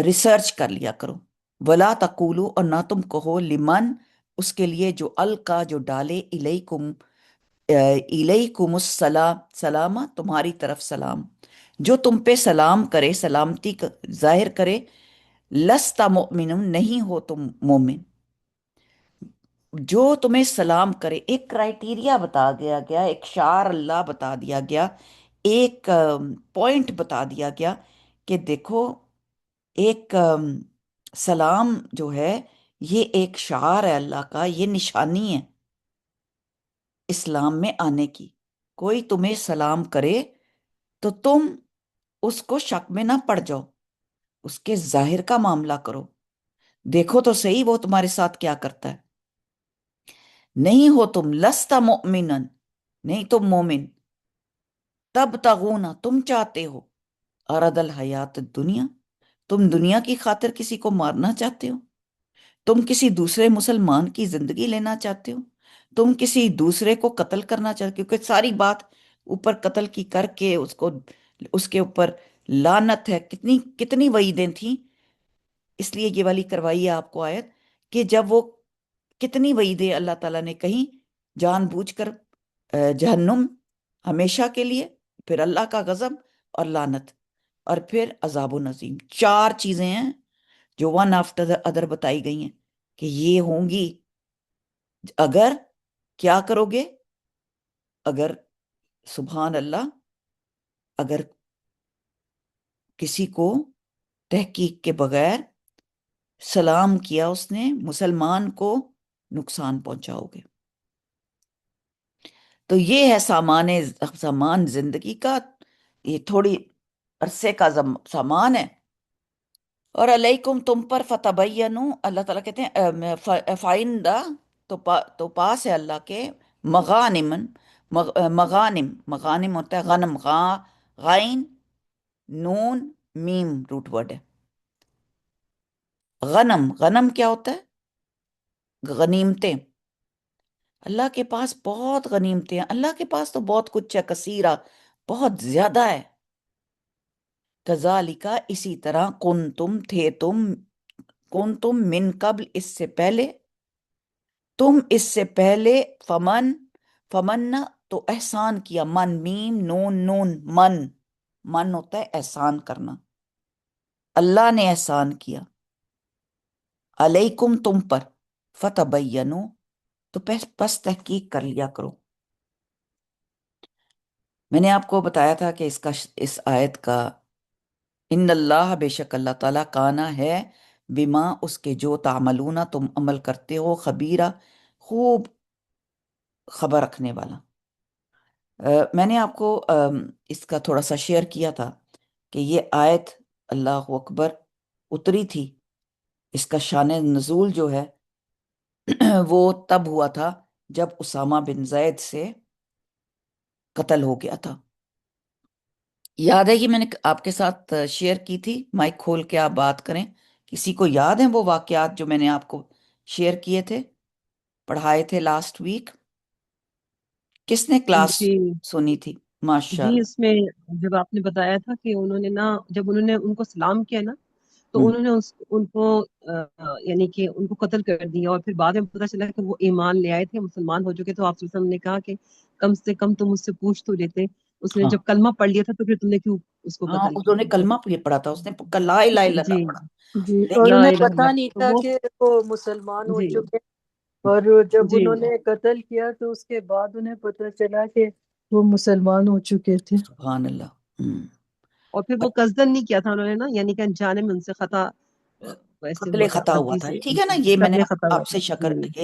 ریسرچ کر لیا کرو، ولا تقولو، اور نہ تم کہو، لمن، اس کے لیے، جو القا، جو ڈالے، الیکم السلام، سلامہ، تمہاری طرف سلام، جو تم پہ سلام کرے، سلامتی ظاہر کرے، لست مؤمن، نہیں ہو تم مومن، جو تمہیں سلام کرے۔ ایک کرائٹیریا بتا دیا گیا، ایک شعار اللہ بتا دیا گیا، ایک پوائنٹ بتا دیا گیا کہ دیکھو، ایک سلام جو ہے یہ ایک شعار ہے اللہ کا، یہ نشانی ہے اسلام میں آنے کی۔ کوئی تمہیں سلام کرے تو تم اس کو شک میں نہ پڑ جاؤ، اس کے ظاہر کا معاملہ کرو، دیکھو تو صحیح وہ تمہارے ساتھ کیا کرتا ہے۔ نہیں ہو تم، لست مؤمنن، نہیں تم مومن، تب تغونا، تم چاہتے ہو، عرض الحیات الدنیا، تم دنیا کی خاطر کسی کو مارنا چاہتے ہو، تم کسی دوسرے مسلمان کی زندگی لینا چاہتے ہو، تم کسی دوسرے کو قتل کرنا چاہتے ہو، کیونکہ ساری بات اوپر قتل کی کر کے اس کے اوپر لعنت ہے، کتنی کتنی وعیدیں تھیں، اس لیے یہ والی کروائی ہے آپ کو آیت، کہ جب وہ کتنی وعیدیں اللہ تعالیٰ نے کہیں جان بوجھ کر جہنم ہمیشہ کے لیے، پھر اللہ کا غضب اور لعنت، اور پھر عذاب و نظیم، چار چیزیں ہیں جو ون آفٹر دا ادر بتائی گئی ہیں کہ یہ ہوں گی اگر کیا کرو گے، اگر سبحان اللہ، اگر کسی کو تحقیق کے بغیر سلام کیا اس نے، مسلمان کو نقصان پہنچاؤ گے۔ تو یہ ہے سامان زندگی کا، یہ تھوڑی عرصے کا سامان ہے۔ اور علیکم، تم پر، فتبینو، اللہ تعالیٰ کہتے ہیں فائندہ، تو پاس ہے اللہ کے، مغانم، مغانم ہوتا ہے غنم، غائن نون میم روٹ ورڈ ہے، غنم کیا ہوتا ہے؟ غنیمتیں، اللہ کے پاس بہت غنیمتیں ہیں، اللہ کے پاس تو بہت کچھ ہے، کثیرہ، بہت زیادہ ہے۔ کذالک، اسی طرح، کنتم من قبل، اس سے پہلے، تم اس سے پہلے، فمن، تو احسان کیا، میم نون، من ہوتا ہے احسان کرنا، اللہ نے احسان کیا، علیکم، تم پر، فتبینو، تو پس تحقیق کر لیا کرو۔ میں نے آپ کو بتایا تھا کہ اس آیت کا، ان اللہ، بے شک اللہ تعالیٰ، کانا ہے، بما، اس کے، جو تعملون، تم عمل کرتے ہو، خبیرہ، خوب خبر رکھنے والا۔ میں نے آپ کو اس کا تھوڑا سا شیئر کیا تھا کہ یہ آیت، اللہ اکبر، اتری تھی، اس کا شان نزول جو ہے وہ تب ہوا تھا جب اسامہ بن زید سے قتل ہو گیا تھا۔ یاد ہے کہ میں نے آپ کے ساتھ شیئر کی تھی، مائک کھول کے آپ بات کریں، کسی کو یاد ہیں وہ واقعات جو میں نے آپ کو شیئر کیے تھے، پڑھائے تھے لاسٹ ویک؟ کس نے کلاس جی سنی تھی؟ ماشاء جی، اللہ۔ اس میں جب آپ نے بتایا تھا کہ انہوں نے جب انہوں نے ان کو سلام کیا نا، تو ہم، انہوں نے ان کو یعنی کہ ان کو قتل کر دیا، اور پھر بعد میں پتہ چلا کہ وہ ایمان لے آئے تھے، مسلمان ہو چکے، تو آپ صلی اللہ علیہ وسلم نے کہا کہ کم سے کم تم اس سے پوچھ تو لیتے، اس نے ہاں جب کلمہ پڑھ لیا تھا تو پھر تم نے کیوں اس کو ہاں، قتل انہوں نے کیا؟ کلمہ پڑھا تھا، اس نے لا الہ الا جی اللہ پڑھا، جی، اور لیکن لا انہیں الہ پتہ الا نہیں تو تھا وہ کہ وہ مسلمان ہو جی چکے، اور جب جی انہوں نے قتل کیا تو اس کے بعد انہیں پتہ چلا کہ وہ مسلمان ہو چکے تھے۔ سبحان اللہ۔ اور پھر وہ قصدن نہیں کیا تھا انہوں نے نا، یعنی کہ انجانے میں ان سے خطا ویسے قتل ہوا تھا، خطا ہوا غلطی تھا، سے ٹھیک ہے نا، یہ میں نے قتل خطا ہوا آپ تھا۔ سے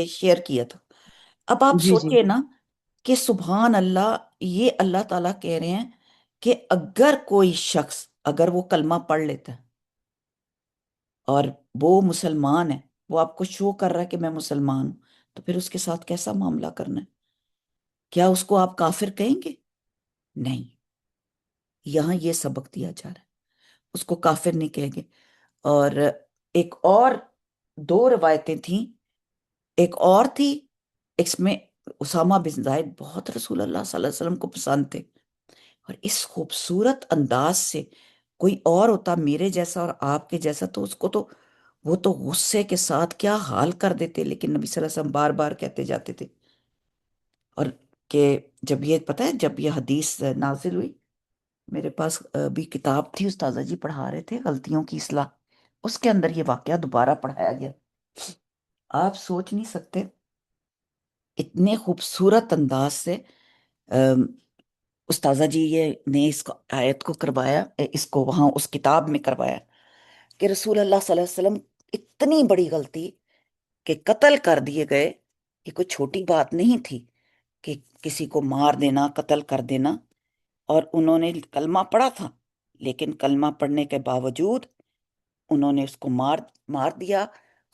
شیئر کیا تھا۔ اب آپ جی جی سوچئے نا کہ سبحان اللہ، یہ اللہ تعالیٰ کہہ رہے ہیں کہ اگر کوئی شخص، اگر وہ کلمہ پڑھ لیتا ہے اور وہ مسلمان ہے، وہ آپ کو شو کر رہا ہے کہ میں مسلمان ہوں، تو پھر اس کے ساتھ کیسا معاملہ کرنا ہے؟ کیا اس کو آپ کافر کہیں گے؟ نہیں، یہاں یہ سبق دیا جا رہا ہے، اس کو کافر نہیں کہیں گے۔ اور ایک اور دو روایتیں تھیں، ایک اور تھی، اس میں اسامہ بن زید بہت رسول اللہ صلی اللہ علیہ وسلم کو پسند تھے، اور اس خوبصورت انداز سے کوئی اور ہوتا میرے جیسا اور آپ کے جیسا تو اس کو تو وہ تو غصے کے ساتھ کیا حال کر دیتے، لیکن نبی صلی اللہ علیہ وسلم بار بار کہتے جاتے تھے۔ اور کہ جب یہ پتہ ہے، جب یہ حدیث نازل ہوئی، میرے پاس بھی کتاب تھی، استاذہ جی پڑھا رہے تھے غلطیوں کی اصلاح، اس کے اندر یہ واقعہ دوبارہ پڑھایا گیا۔ آپ سوچ نہیں سکتے اتنے خوبصورت انداز سے استاذہ جی یہ نے اس کو آیت کو کروایا، اس کو وہاں اس کتاب میں کروایا کہ رسول اللہ صلی اللہ علیہ وسلم اتنی بڑی غلطی کہ قتل کر دیے گئے، یہ کوئی چھوٹی بات نہیں تھی کہ کسی کو مار دینا، قتل کر دینا، اور انہوں نے کلمہ پڑھا تھا، لیکن کلمہ پڑھنے کے باوجود انہوں نے اس کو مار دیا،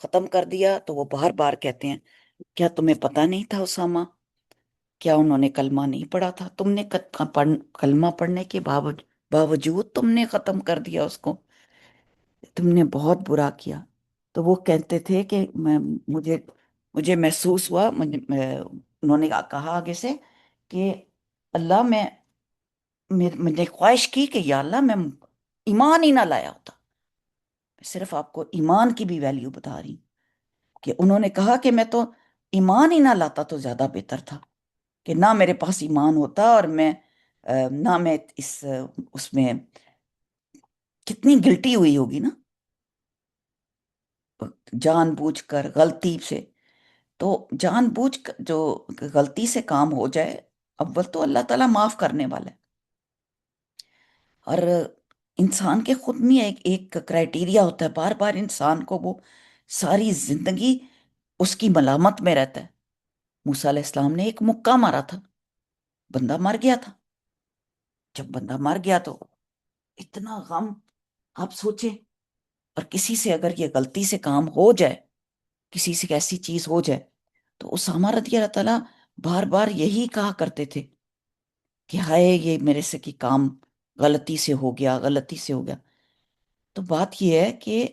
ختم کر دیا۔ تو وہ بار بار کہتے ہیں کیا تمہیں پتہ نہیں تھا اسامہ؟ کیا انہوں نے کلمہ نہیں پڑھا تھا؟ تم نے کلمہ پڑھنے کے باوجود تم نے ختم کر دیا اس کو، تم نے بہت برا کیا۔ تو وہ کہتے تھے کہ مجھے محسوس ہوا، انہوں نے کہا آگے سے کہ اللہ میں نے خواہش کی کہ یا اللہ میں ایمان ہی نہ لایا ہوتا۔ صرف آپ کو ایمان کی بھی ویلیو بتا رہی ہوں کہ انہوں نے کہا کہ میں تو ایمان ہی نہ لاتا تو زیادہ بہتر تھا، کہ نہ میرے پاس ایمان ہوتا اور نہ میں اس میں کتنی گلٹی ہوئی ہوگی نا، جان بوجھ کر غلطی سے۔ تو جان بوجھ کر جو غلطی سے کام ہو جائے، اول تو اللہ تعالیٰ معاف کرنے والا ہے، اور انسان کے خود میں ایک کرائٹیریا ہوتا ہے، بار بار انسان کو وہ ساری زندگی اس کی ملامت میں رہتا ہے۔ موسیٰ علیہ السلام نے ایک مکہ مارا تھا، بندہ مر گیا تھا، جب بندہ مر گیا تو اتنا غم، آپ سوچیں، اور کسی سے اگر یہ غلطی سے کام ہو جائے، کسی سے ایسی چیز ہو جائے، تو اسامہ رضی اللہ تعالیٰ بار بار یہی کہا کرتے تھے کہ ہائے یہ میرے سے کی کام غلطی سے ہو گیا، غلطی سے ہو گیا۔ تو بات یہ ہے کہ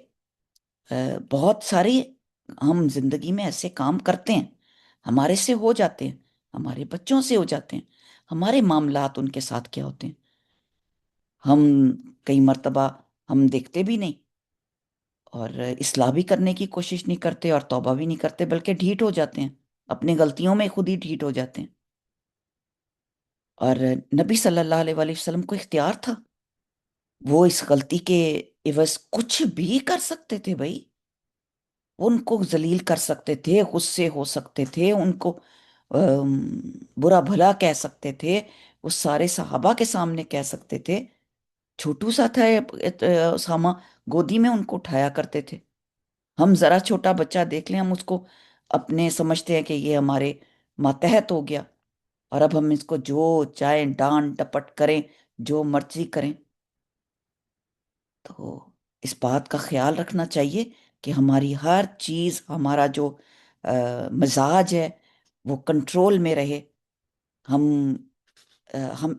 بہت ساری ہم زندگی میں ایسے کام کرتے ہیں، ہمارے سے ہو جاتے ہیں، ہمارے بچوں سے ہو جاتے ہیں، ہمارے معاملات ان کے ساتھ کیا ہوتے ہیں، ہم کئی مرتبہ ہم دیکھتے بھی نہیں اور اصلاح بھی کرنے کی کوشش نہیں کرتے اور توبہ بھی نہیں کرتے، بلکہ ڈھیٹ ہو جاتے ہیں، اپنی غلطیوں میں خود ہی ڈھیٹ ہو جاتے ہیں۔ اور نبی صلی اللہ علیہ وآلہ وسلم کو اختیار تھا، وہ اس غلطی کے عوض کچھ بھی کر سکتے تھے بھائی، ان کو ذلیل کر سکتے تھے، غصے ہو سکتے تھے، ان کو برا بھلا کہہ سکتے تھے، وہ سارے صحابہ کے سامنے کہہ سکتے تھے۔ چھوٹو سا تھا اسامہ، گودی میں ان کو اٹھایا کرتے تھے۔ ہم ذرا چھوٹا بچہ دیکھ لیں، ہم اس کو اپنے سمجھتے ہیں کہ یہ ہمارے ماتحت ہو گیا، اور اب ہم اس کو جو چاہے ڈانٹ ڈپٹ کریں، جو مرضی کریں۔ تو اس بات کا خیال رکھنا چاہیے کہ ہماری ہر چیز، ہمارا جو مزاج ہے وہ کنٹرول میں رہے، ہم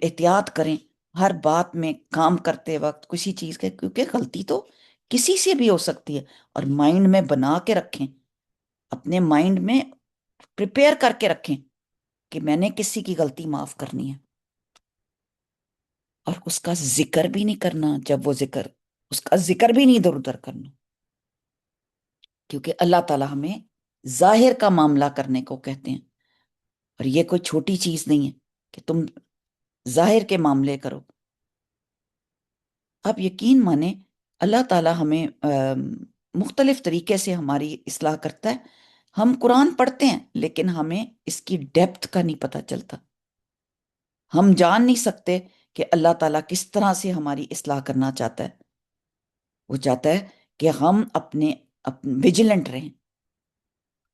احتیاط کریں ہر بات میں، کام کرتے وقت کسی چیز کے، کیونکہ غلطی تو کسی سے بھی ہو سکتی ہے، اور مائنڈ میں بنا کے رکھیں، اپنے مائنڈ میں پریپیئر کر کے رکھیں کہ میں نے کسی کی غلطی معاف کرنی ہے، اور اس کا ذکر بھی نہیں کرنا، جب وہ اس کا ذکر بھی نہیں ادھر ادھر کرنا، کیونکہ اللہ تعالیٰ ہمیں ظاہر کا معاملہ کرنے کو کہتے ہیں، اور یہ کوئی چھوٹی چیز نہیں ہے کہ تم ظاہر کے معاملے کرو۔ آپ یقین مانیں اللہ تعالیٰ ہمیں مختلف طریقے سے ہماری اصلاح کرتا ہے۔ ہم قرآن پڑھتے ہیں لیکن ہمیں اس کی ڈیپتھ کا نہیں پتہ چلتا، ہم جان نہیں سکتے کہ اللہ تعالیٰ کس طرح سے ہماری اصلاح کرنا چاہتا ہے۔ وہ چاہتا ہے کہ ہم اپنے ویجیلنٹ رہیں،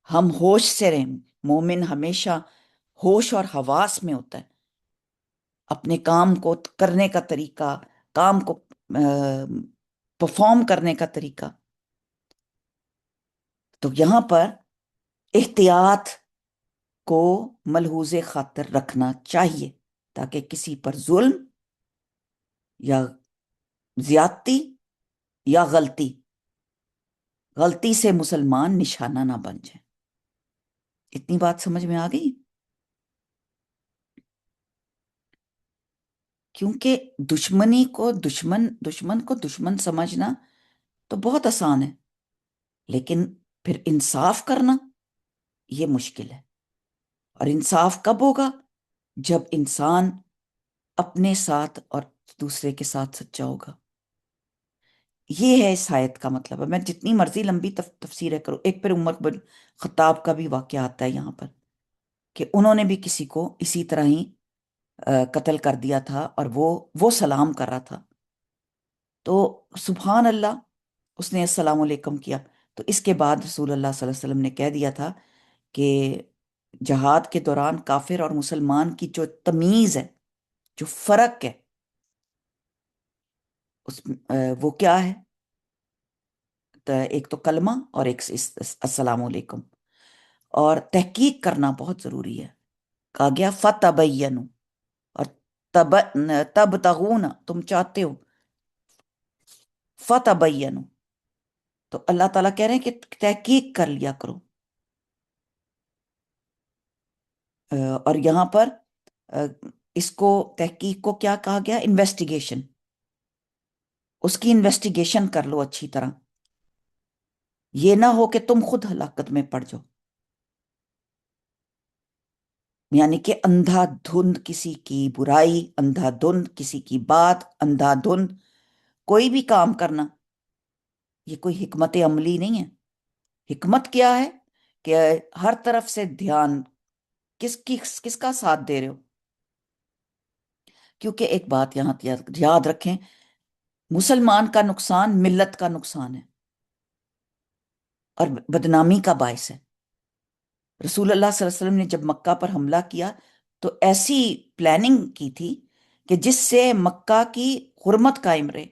ہم ہوش سے رہیں، مومن ہمیشہ ہوش اور حواس میں ہوتا ہے، اپنے کام کو کرنے کا طریقہ، کام کو پرفارم کرنے کا طریقہ. تو یہاں پر احتیاط کو ملحوظ خاطر رکھنا چاہیے تاکہ کسی پر ظلم یا زیادتی یا غلطی سے مسلمان نشانہ نہ بن جائے. اتنی بات سمجھ میں آ گئی؟ کیونکہ دشمن کو دشمن سمجھنا تو بہت آسان ہے، لیکن پھر انصاف کرنا یہ مشکل ہے. اور انصاف کب ہوگا؟ جب انسان اپنے ساتھ اور دوسرے کے ساتھ سچا ہوگا. یہ ہے اس آیت کا مطلب. ہے میں جتنی مرضی لمبی تفسیر کروں، ایک پھر عمر بن خطاب کا بھی واقعہ آتا ہے یہاں پر کہ انہوں نے بھی کسی کو اسی طرح ہی قتل کر دیا تھا، اور وہ سلام کر رہا تھا تو سبحان اللہ اس نے السلام علیکم کیا. تو اس کے بعد رسول اللہ صلی اللہ علیہ وسلم نے کہہ دیا تھا کہ جہاد کے دوران کافر اور مسلمان کی جو تمیز ہے، جو فرق ہے، وہ کیا ہے؟ ایک تو کلمہ اور ایک السلام علیکم. اور تحقیق کرنا بہت ضروری ہے. کہا گیا فتبینوا، اور تبتغون تم چاہتے ہو، فتبینوا تو اللہ تعالیٰ کہہ رہے ہیں کہ تحقیق کر لیا کرو. اور یہاں پر اس کو تحقیق کو کیا کہا گیا؟ انویسٹیگیشن. اس کی انویسٹیگیشن کر لو اچھی طرح، یہ نہ ہو کہ تم خود ہلاکت میں پڑ جاؤ. یعنی کہ اندھا دھند کسی کی برائی، اندھا دھند کسی کی بات، اندھا دھند کوئی بھی کام کرنا، یہ کوئی حکمت عملی نہیں ہے. حکمت کیا ہے کہ ہر طرف سے دھیان کس کا ساتھ دے رہے ہو. کیونکہ ایک بات یہاں یاد رکھیں، مسلمان کا نقصان ملت کا نقصان ہے اور بدنامی کا باعث ہے. رسول اللہ صلی اللہ علیہ وسلم نے جب مکہ پر حملہ کیا تو ایسی پلاننگ کی تھی کہ جس سے مکہ کی حرمت قائم رہے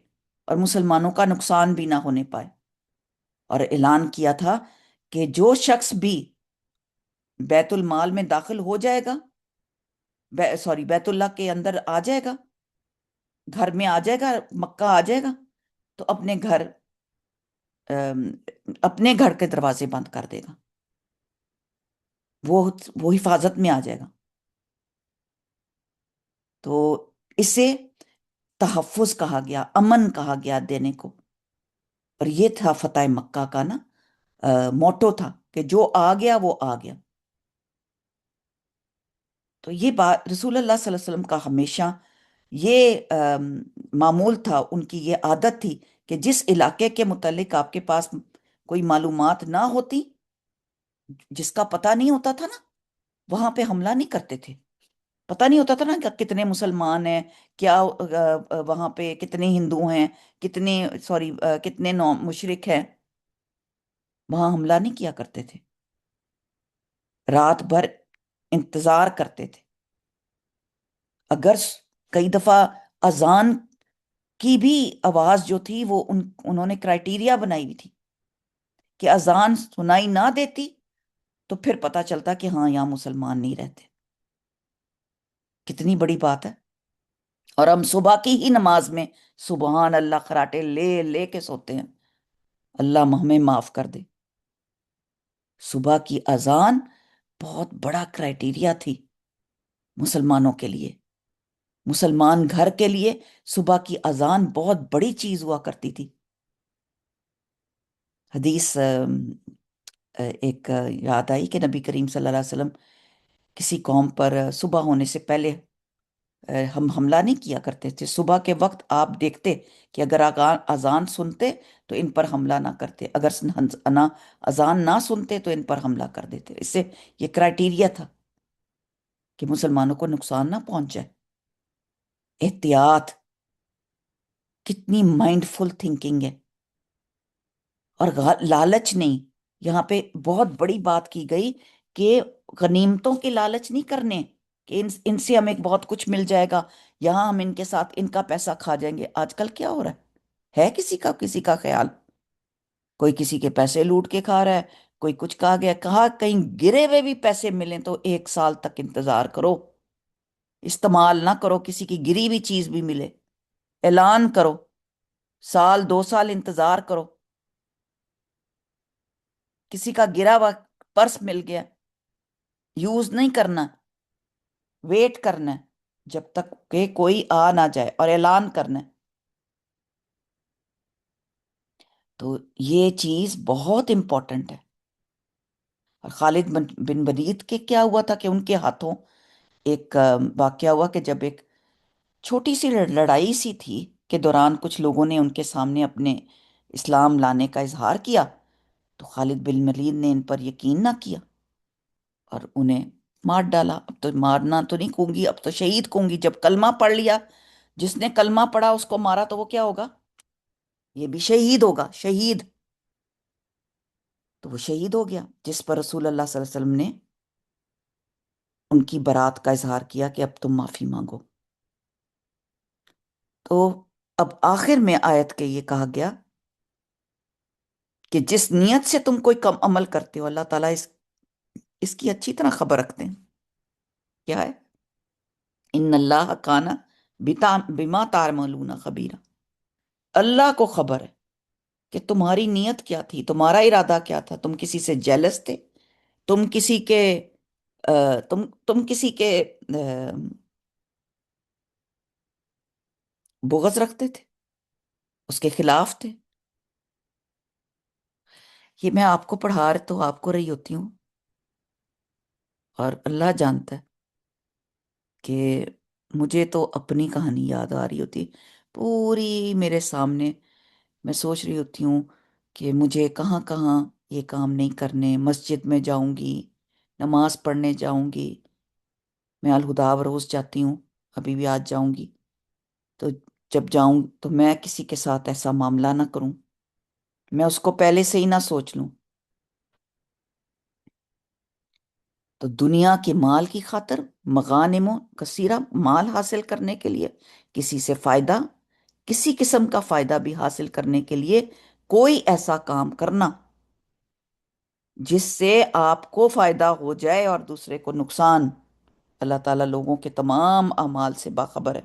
اور مسلمانوں کا نقصان بھی نہ ہونے پائے. اور اعلان کیا تھا کہ جو شخص بھی بیت المال میں داخل ہو جائے گا، بیت اللہ کے اندر آ جائے گا، گھر میں آ جائے گا، مکہ آ جائے گا، تو اپنے گھر کے دروازے بند کر دے گا، وہ حفاظت میں آ جائے گا. تو اسے تحفظ کہا گیا، امن کہا گیا دینے کو. اور یہ تھا فتح مکہ کا نا موٹو تھا کہ جو آ گیا وہ آ گیا. تو یہ بات رسول اللہ صلی اللہ علیہ وسلم کا ہمیشہ یہ معمول تھا، ان کی یہ عادت تھی کہ جس علاقے کے متعلق آپ کے پاس کوئی معلومات نہ ہوتی، جس کا پتہ نہیں ہوتا تھا نا، وہاں پہ حملہ نہیں کرتے تھے. پتہ نہیں ہوتا تھا نا کہ کتنے مسلمان ہیں، کیا وہاں پہ کتنے ہندو ہیں، کتنے مشرک ہیں، وہاں حملہ نہیں کیا کرتے تھے. رات بھر انتظار کرتے تھے. اگر کئی دفعہ اذان کی بھی آواز جو تھی وہ انہوں نے کرائٹیریا بنائی ہوئی تھی کہ اذان سنائی نہ دیتی تو پھر پتہ چلتا کہ ہاں یہاں مسلمان نہیں رہتے. کتنی بڑی بات ہے. اور ہم صبح کی ہی نماز میں سبحان اللہ خراٹے لے کے سوتے ہیں. اللہ ہمیں معاف کر دے. صبح کی اذان بہت بڑا کرائٹیریا تھی مسلمانوں کے لیے. مسلمان گھر کے لیے صبح کی اذان بہت بڑی چیز ہوا کرتی تھی. حدیث ایک یاد آئی کہ نبی کریم صلی اللہ علیہ وسلم کسی قوم پر صبح ہونے سے پہلے ہم حملہ نہیں کیا کرتے تھے. صبح کے وقت آپ دیکھتے کہ اگر اذان سنتے تو ان پر حملہ نہ کرتے، اگر اذان نہ سنتے تو ان پر حملہ کر دیتے. اس سے یہ کرائٹیریا تھا کہ مسلمانوں کو نقصان نہ پہنچائے. احتیاط، کتنی مائنڈ فل تھنکنگ ہے. اور لالچ نہیں. یہاں پہ بہت بڑی بات کی گئی کہ غنیمتوں کے لالچ نہیں کرنے کہ ان سے ہمیں بہت کچھ مل جائے گا، یہاں ہم ان کے ساتھ ان کا پیسہ کھا جائیں گے۔ آج کل کیا ہو رہا ہے کسی کا خیال؟ کوئی کسی کے پیسے لوٹ کے کھا رہا ہے، کوئی کچھ کہا گیا، کہا کہیں گرے ہوئے بھی پیسے ملیں تو 1 سال تک انتظار کرو، استعمال نہ کرو، کسی کی گری ہوئی چیز بھی ملے اعلان کرو، 1 سال 2 سال انتظار کرو۔ کسی کا گرا ہوا پرس مل گیا، یوز نہیں کرنا، ویٹ کرنا ہے جب تک کہ کوئی آ نہ جائے اور اعلان کرنا ہے۔ تو یہ چیز بہت امپورٹنٹ ہے۔ اور خالد بن ولید کے کیا ہوا تھا کہ ان کے ہاتھوں ایک واقعہ ہوا کہ جب ایک چھوٹی سی لڑائی سی تھی کے دوران کچھ لوگوں نے ان کے سامنے اپنے اسلام لانے کا اظہار کیا، تو خالد بن ولید نے ان پر یقین نہ کیا اور انہیں مار ڈالا۔ اب تو مارنا تو نہیں کہوں گی، اب تو شہید کہوں گی۔ جب کلمہ پڑھ لیا، جس نے کلمہ پڑھا اس کو مارا تو وہ کیا ہوگا؟ یہ بھی شہید ہوگا، شہید۔ تو وہ شہید ہو گیا، جس پر رسول اللہ صلی اللہ علیہ وسلم نے ان کی برات کا اظہار کیا کہ اب تم معافی مانگو۔ تو اب آخر میں آیت کے یہ کہا گیا کہ جس نیت سے تم کوئی کم عمل کرتے ہو، اللہ تعالیٰ اس کی اچھی طرح خبر رکھتے ہیں۔ کیا ہے؟ ان اللہ کان بما تعملون خبیرا، اللہ کو خبر ہے کہ تمہاری نیت کیا تھی، تمہارا ارادہ کیا تھا۔ تم کسی سے جیلس تھے، تم کسی کے تم کسی کے بغض رکھتے تھے، اس کے خلاف تھے۔ یہ میں آپ کو پڑھا تو آپ کو رہی ہوتی ہوں، اور اللہ جانتا ہے کہ مجھے تو اپنی کہانی یاد آ رہی ہوتی پوری میرے سامنے۔ میں سوچ رہی ہوتی ہوں کہ مجھے کہاں کہاں یہ کام نہیں کرنے، مسجد میں جاؤں گی، نماز پڑھنے جاؤں گی، میں الہدا روز جاتی ہوں، ابھی بھی آج جاؤں گی، تو جب جاؤں تو میں کسی کے ساتھ ایسا معاملہ نہ کروں، میں اس کو پہلے سے ہی نہ سوچ لوں۔ تو دنیا کے مال کی خاطر، مغانم کثیرہ، مال حاصل کرنے کے لیے، کسی سے فائدہ، کسی قسم کا فائدہ بھی حاصل کرنے کے لیے کوئی ایسا کام کرنا جس سے آپ کو فائدہ ہو جائے اور دوسرے کو نقصان۔ اللہ تعالیٰ لوگوں کے تمام اعمال سے باخبر ہے۔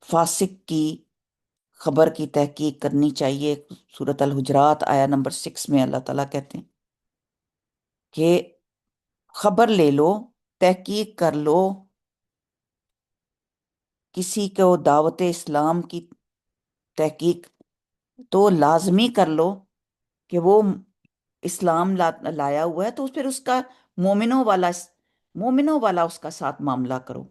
فاسق کی خبر کی تحقیق کرنی چاہیے۔ سورۃ الحجرات آیا نمبر 6 میں اللہ تعالیٰ کہتے ہیں کہ خبر لے لو، تحقیق کر لو، کسی کو دعوت اسلام کی تحقیق تو لازمی کر لو کہ وہ اسلام لایا ہوا ہے، تو پھر اس کا مومنوں والا اس کا ساتھ معاملہ کرو،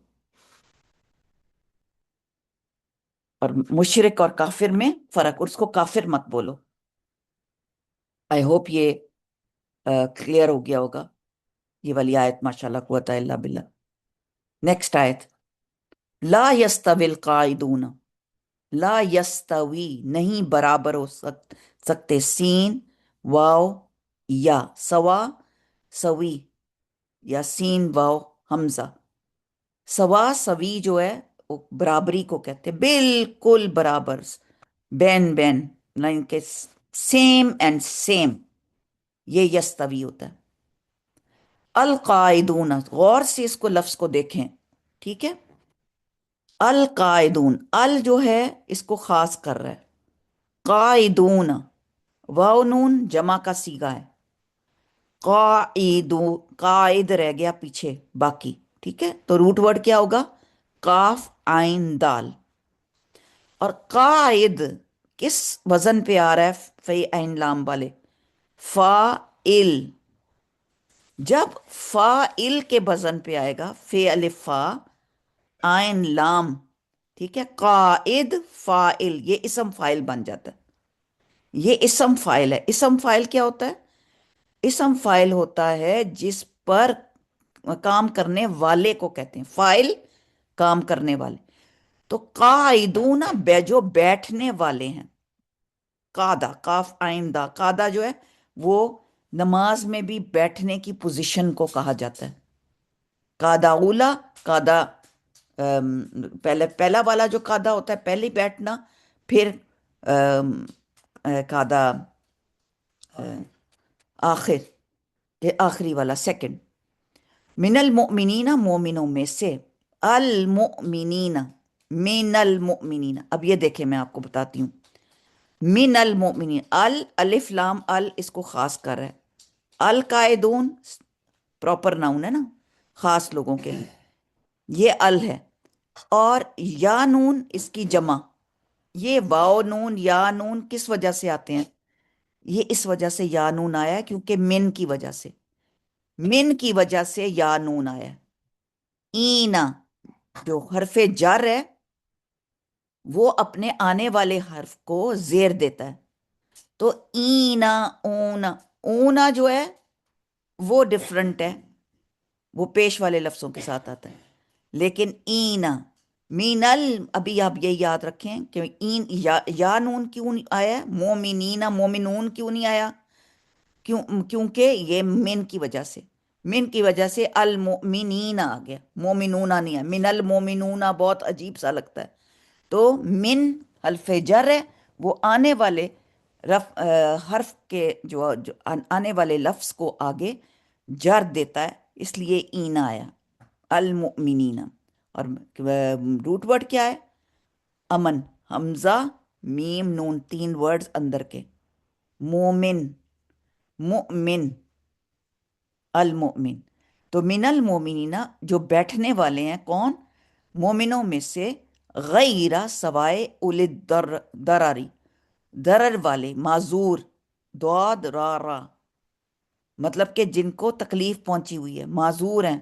اور مشرک اور کافر میں فرق، اور اس کو کافر مت بولو۔ آئی ہوپ یہ کلیئر ہو گیا ہوگا یہ والی آیت۔ ماشاءاللہ قوت الا باللہ۔ نیکسٹ آیت، لا یستوی القاعدون، لا یستوی نہیں برابر ہو سکتے، سین واو یا، سوا سوی یا سین واو حمزہ، سوا سوی جو ہے وہ برابری کو کہتے ہیں، بالکل برابر، بین بین، لائن کے سیم اینڈ سیم، یہ یستوی ہوتا ہے۔ القاعدون، غور سے اس کو لفظ کو دیکھیں، ٹھیک ہے؟ القاعدون، ال جو ہے اس کو خاص کر رہا ہے، قاعدون واو نون جمع کا صیغہ ہے، قائد رہ گیا پیچھے باقی، ٹھیک ہے؟ تو روٹ ورڈ کیا ہوگا؟ کاف عین دال۔ اور قائد کس وزن پہ آ رہا ہے؟ فی عین لام والے، فاعل۔ جب فاعل کے وزن پہ آئے گا، فی الف فا عین لام، ٹھیک ہے؟ قائد فاعل، یہ اسم فاعل بن جاتا ہے، یہ اسم فاعل ہے۔ اسم فاعل کیا ہوتا ہے؟ اسم فاعل ہوتا ہے جس پر کام کرنے والے کو کہتے ہیں، فاعل کام کرنے والے۔ تو قاعدون جو بیٹھنے والے ہیں، قادہ، قاف عین دا، قادہ جو ہے وہ نماز میں بھی بیٹھنے کی پوزیشن کو کہا جاتا ہے. قادا اولا، قادا پہلا والا جو قادا ہوتا ہے پہلے بیٹھنا، پھر قادا آخر، یہ آخری والا سیکنڈ. من المؤمنین، مومنوں میں سے، المؤمنین، من المؤمنین. اب یہ دیکھیں میں آپ کو بتاتی ہوں. من المؤمنین، الف لام ال اس کو خاص کر رہا ہے. القائدون پراپر ناؤن ہے نا، خاص لوگوں کے لیے یہ ال ہے. اور یا نون اس کی جمع. یہ واو نون یا نون کس وجہ سے آتے ہیں؟ یہ اس وجہ سے یا نون آیا ہے کیونکہ من کی وجہ سے، من کی وجہ سے یا نون آیا ہے. اینا جو حرف جر ہے وہ اپنے آنے والے حرف کو زیر دیتا ہے. تو اینا اونا، اونا جو ہے وہ ڈیفرنٹ ہے، وہ پیش والے لفظوں کے ساتھ آتا ہے. لیکن اینا مین ابھی آپ یہ یاد رکھیں کہ یا نون کیوں آیا ہے، مومنینا مومنون کیوں نہیں آیا؟ کیونکہ یہ من کی وجہ سے، من کی وجہ سے المؤمنین آ گیا، مومنون نہیں ہے. من المؤمنون بہت عجیب سا لگتا ہے. تو من حرف جر ہے، وہ آنے والے حرف کے جو آنے والے لفظ کو آگے جر دیتا ہے، اس لیے اینا آیا المؤمنین. اور روٹ ورڈ کیا ہے؟ امن، حمزہ میم نون، 3 ورڈز اندر کے. مومن، مؤمن، المؤمن. تو من المؤمنین جو بیٹھنے والے ہیں کون؟ مومنوں میں سے، غیرہ سوائے اولی دراری، درر والے، معذور، دعاد را را، مطلب کہ جن کو تکلیف پہنچی ہوئی ہے، معذور ہیں،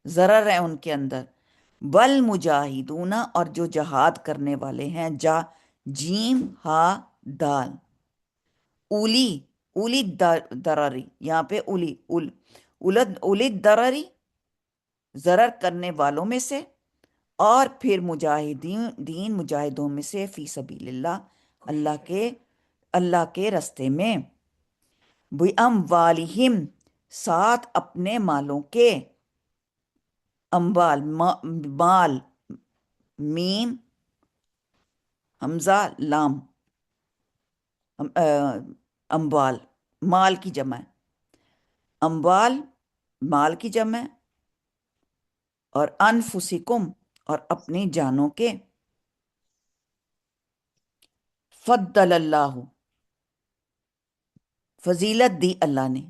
ضرر ہے ان کے اندر. بل مجاہدون اور جو جہاد کرنے والے ہیں، جیم ہا دال. اولی، اولی دراری، یہاں پہ اولی دراری ضرر کرنے والوں میں سے، اور پھر مجاہدین مجاہدوں میں سے، فی سبیل اللہ اللہ کے رستے میں. بِأَمْوَالِهِمْ ساتھ اپنے مالوں کے. اموال مال، میم حمزہ لام، اموال مال کی جمع ہے، اموال مال کی جمع ہے. اور انفسکم اور اپنی جانوں کے. فضل اللہ فضیلت دی اللہ نے،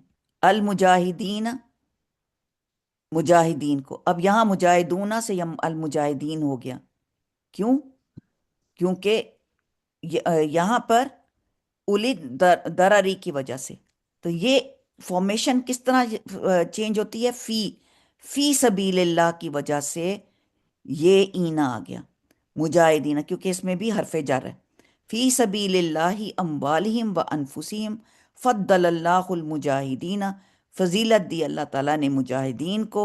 المجاہدین مجاہدین کو. اب یہاں مجاہدون سے المجاہدین ہو گیا. کیوں؟ کیونکہ یہاں پر اولی دراری کی وجہ سے. تو یہ فارمیشن کس طرح چینج ہوتی ہے؟ فی سبیل اللہ کی وجہ سے یہ اینا آ گیا مجاہدین، کیونکہ اس میں بھی حرف جر ہے. فی سبیل اللہ اموالہم و انفسہم فضل اللہ المجاہدین، فضیلت دی اللہ تعالیٰ نے مجاہدین کو،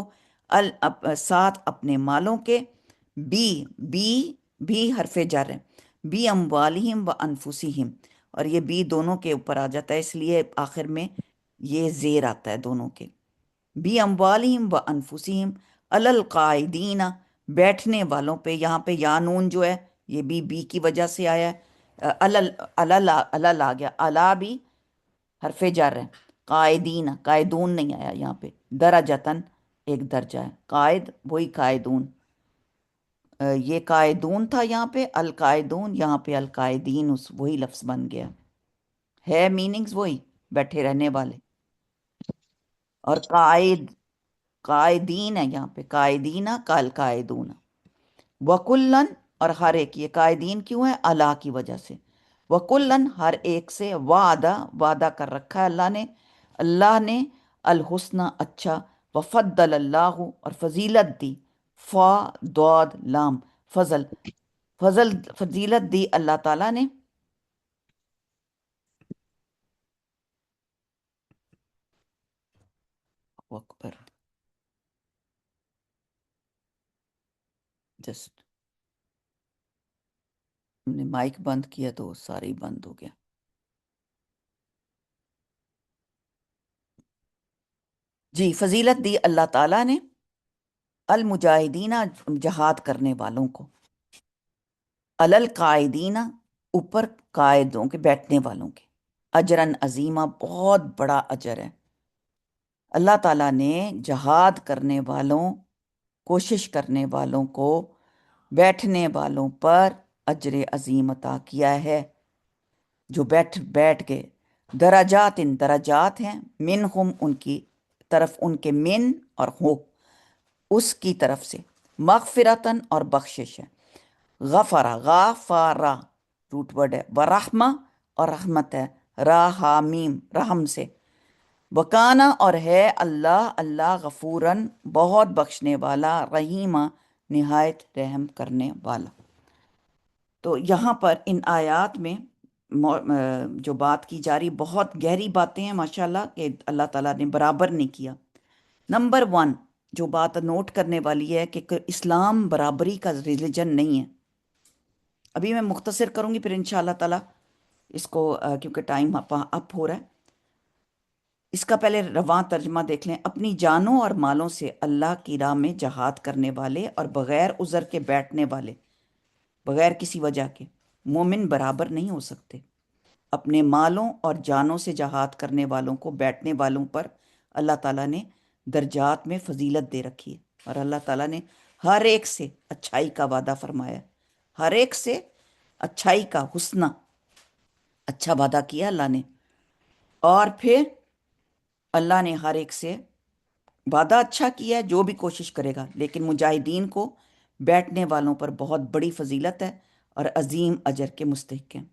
ساتھ اپنے مالوں کے. بھی حرف جر ہے، بی اموالہم و انفسہم، اور یہ بی دونوں کے اوپر آ جاتا ہے، اس لیے آخر میں یہ زیر آتا ہے دونوں کے. بی اموالہم و انفسہم علی القاعدین بیٹھنے والوں پہ. یہاں پہ یا نون جو ہے یہ بھی بی کی وجہ سے آیا ہے. الل آ گیا، الا بھی حرف جر ہے. قائدین، قائدون نہیں آیا یہاں پہ، درجتن ایک درجہ ہے، قائد وہی قائدون. یہ قائدون تھا یہاں پہ، القائدون یہاں پہ القائدین، وہی لفظ بن گیا ہے، میننگز وہی، بیٹھے رہنے والے. اور قائدین ہے یہاں پہ، قائدین کال قائدون. وکلن اور ہر ایک، یہ قائدین کیوں ہے؟ اللہ کی وجہ سے. وکلن ہر ایک سے، وعدہ کر رکھا ہے اللہ نے الحسنہ اچھا. وفضل اللہ اور فضیلت دی، فا ضاد لام فضیلت دی اللہ تعالیٰ نے. اکبر، جسٹ ہم نے مائک بند کیا تو سارے ہی بند ہو گیا. جی فضیلت دی اللہ تعالیٰ نے المجاہدین جہاد کرنے والوں کو، القائدین اوپر قائدوں کے بیٹھنے والوں کے، اجرن عظیمہ بہت بڑا اجر ہے۔ اللہ تعالیٰ نے جہاد کرنے والوں، کوشش کرنے والوں کو، بیٹھنے والوں پر اجر عظیم عطا کیا ہے۔ جو بیٹھ کے درجات درجات ہیں، منہم ان کی طرف، ان کے من اور ہو اس کی طرف سے، مغفرتن اور بخشش ہے، غفرا غافارا روٹ ورڈ ہے، ورحمہ اور رحمت ہے، راہامیم رحم سے، وکانا اور ہے اللہ، اللہ غفورن بہت بخشنے والا، رحیمہ نہایت رحم کرنے والا۔ تو یہاں پر ان آیات میں جو بات کی جا رہی بہت گہری باتیں ہیں ماشاءاللہ، کہ اللہ تعالیٰ نے برابر نہیں کیا۔ نمبر 1 جو بات نوٹ کرنے والی ہے کہ اسلام برابری کا ریلیجن نہیں ہے۔ ابھی میں مختصر کروں گی، پھر انشاءاللہ تعالیٰ اس کو کیونکہ ٹائم اپ ہو رہا ہے، اس کا پہلے رواں ترجمہ دیکھ لیں۔ اپنی جانوں اور مالوں سے اللہ کی راہ میں جہاد کرنے والے اور بغیر عذر کے بیٹھنے والے، بغیر کسی وجہ کے، مومن برابر نہیں ہو سکتے۔ اپنے مالوں اور جانوں سے جہاد کرنے والوں کو، بیٹھنے والوں پر اللہ تعالیٰ نے درجات میں فضیلت دے رکھی ہے، اور اللہ تعالیٰ نے ہر ایک سے اچھائی کا وعدہ فرمایا ہے، ہر ایک سے اچھائی کا، حسنہ اچھا وعدہ کیا اللہ نے۔ اور پھر اللہ نے ہر ایک سے وعدہ اچھا کیا ہے جو بھی کوشش کرے گا، لیکن مجاہدین کو، بیٹھنے والوں پر بہت بڑی فضیلت ہے اور عظیم اجر کے مستحق ہیں۔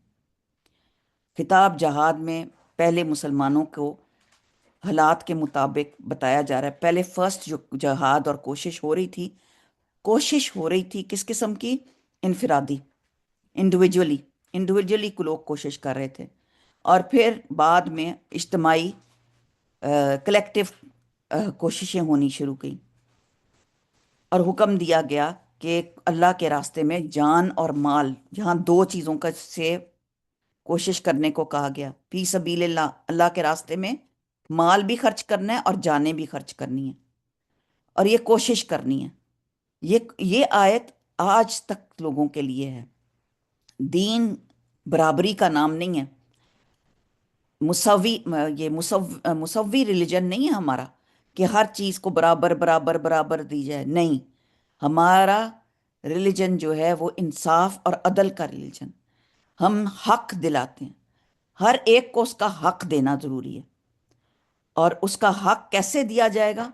خطاب جہاد میں پہلے مسلمانوں کو حالات کے مطابق بتایا جا رہا ہے۔ پہلے فرسٹ جو جہاد اور کوشش ہو رہی تھی کس قسم کی؟ انفرادی، انڈیویجولی کو لوگ کوشش کر رہے تھے، اور پھر بعد میں اجتماعی کلیکٹیو کوششیں ہونی شروع کی، اور حکم دیا گیا کہ اللہ کے راستے میں جان اور مال، یہاں 2 چیزوں کا سے کوشش کرنے کو کہا گیا، فی سبیل اللہ، اللہ کے راستے میں مال بھی خرچ کرنا ہے اور جانیں بھی خرچ کرنی ہے، اور یہ کوشش کرنی ہے۔ یہ آیت آج تک لوگوں کے لیے ہے۔ دین برابری کا نام نہیں ہے، مسوی ریلیجن نہیں ہے ہمارا کہ ہر چیز کو برابر برابر برابر دی جائے، نہیں، ہمارا ریلیجن جو ہے وہ انصاف اور عدل کا ریلیجن، ہم حق دلاتے ہیں، ہر ایک کو اس کا حق دینا ضروری ہے، اور اس کا حق کیسے دیا جائے گا؟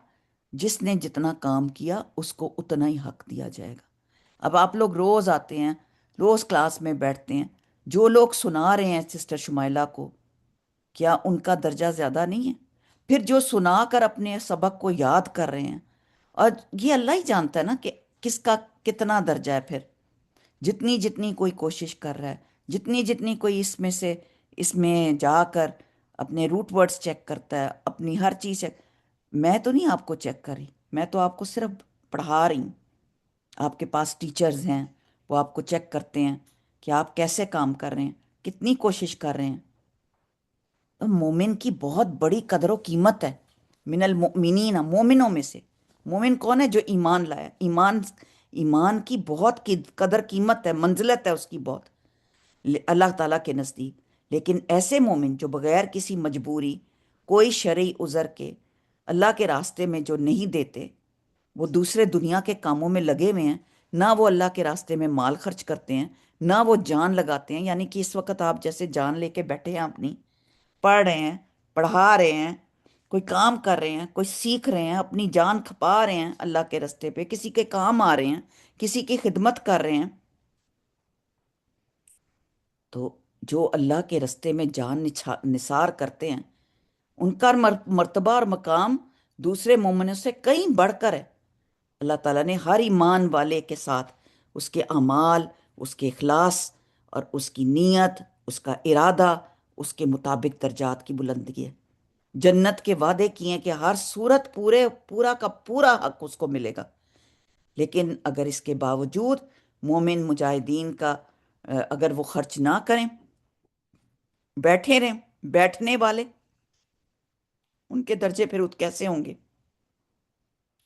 جس نے جتنا کام کیا اس کو اتنا ہی حق دیا جائے گا۔ اب آپ لوگ روز آتے ہیں، روز کلاس میں بیٹھتے ہیں، جو لوگ سنا رہے ہیں سسٹر شمائلہ کو، کیا ان کا درجہ زیادہ نہیں ہے؟ پھر جو سنا کر اپنے سبق کو یاد کر رہے ہیں، اور یہ اللہ ہی جانتا ہے نا کہ کس کا کتنا درجہ ہے۔ پھر جتنی کوئی کوشش کر رہا ہے، جتنی کوئی اس میں جا کر اپنے روٹ ورڈز چیک کرتا ہے، اپنی ہر چیز چیک، میں تو نہیں آپ کو چیک کر رہی، میں تو آپ کو صرف پڑھا رہی ہوں۔ آپ کے پاس ٹیچرز ہیں، وہ آپ کو چیک کرتے ہیں کہ آپ کیسے کام کر رہے ہیں، کتنی کوشش کر رہے ہیں۔ مومن کی بہت بڑی قدر و قیمت ہے، من المؤمنین، مومنوں میں سے۔ مومن کون ہے؟ جو ایمان لایا۔ ایمان کی بہت قدر قیمت ہے، منزلت ہے اس کی بہت اللہ تعالیٰ کے نزدیک۔ لیکن ایسے مومن جو بغیر کسی مجبوری، کوئی شرعی عذر کے، اللہ کے راستے میں جو نہیں دیتے، وہ دوسرے دنیا کے کاموں میں لگے ہوئے ہیں، نہ وہ اللہ کے راستے میں مال خرچ کرتے ہیں، نہ وہ جان لگاتے ہیں۔ یعنی کہ اس وقت آپ جیسے جان لے کے بیٹھے ہیں، اپنی پڑھ رہے ہیں، پڑھا رہے ہیں، کوئی کام کر رہے ہیں، کوئی سیکھ رہے ہیں، اپنی جان کھپا رہے ہیں اللہ کے راستے پہ، کسی کے کام آ رہے ہیں، کسی کی خدمت کر رہے ہیں، تو جو اللہ کے راستے میں جان نثار کرتے ہیں، ان کا مرتبہ اور مقام دوسرے مومنوں سے کہیں بڑھ کر ہے۔ اللہ تعالیٰ نے ہر ایمان والے کے ساتھ اس کے اعمال، اس کے اخلاص اور اس کی نیت، اس کا ارادہ، اس کے مطابق درجات کی بلندگی ہے۔ جنت کے وعدے کیے ہیں کہ ہر صورت پورا کا پورا حق اس کو ملے گا۔ لیکن اگر اس کے باوجود مومن مجاہدین کا اگر وہ خرچ نہ کریں، بیٹھے رہیں، بیٹھنے والے، ان کے درجے پھر کیسے ہوں گے؟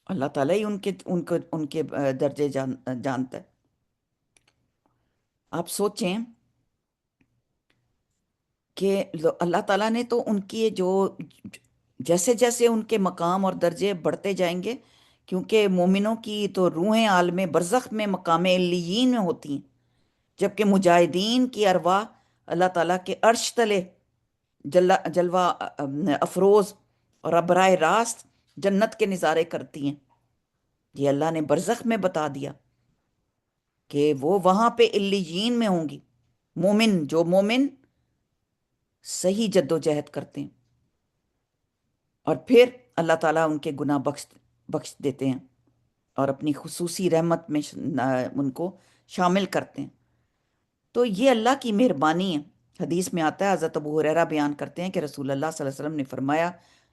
اللہ تعالیٰ ہی ان کے درجے جانتا ہے۔ آپ سوچیں کہ اللہ تعالیٰ نے تو ان کی جو جیسے جیسے ان کے مقام اور درجے بڑھتے جائیں گے، کیونکہ مومنوں کی تو روحیں عالم برزخ میں مقام علیین میں ہوتی ہیں، جبکہ مجاہدین کی ارواح اللہ تعالیٰ کے عرش تلے جلوہ افروز اور براہ راست جنت کے نظارے کرتی ہیں۔ یہ اللہ نے برزخ میں بتا دیا کہ وہ وہاں پہ علیین میں ہوں گی، مومن صحیح جد و جہد کرتے ہیں، اور پھر اللہ تعالیٰ ان کے گناہ بخش دیتے ہیں اور اپنی خصوصی رحمت میں ان کو شامل کرتے ہیں۔ تو یہ اللہ کی مہربانی ہے۔ حدیث میں آتا ہے، حضرت ابو ہریرہ بیان کرتے ہیں کہ رسول اللہ صلی اللہ علیہ وسلم نے فرمایا،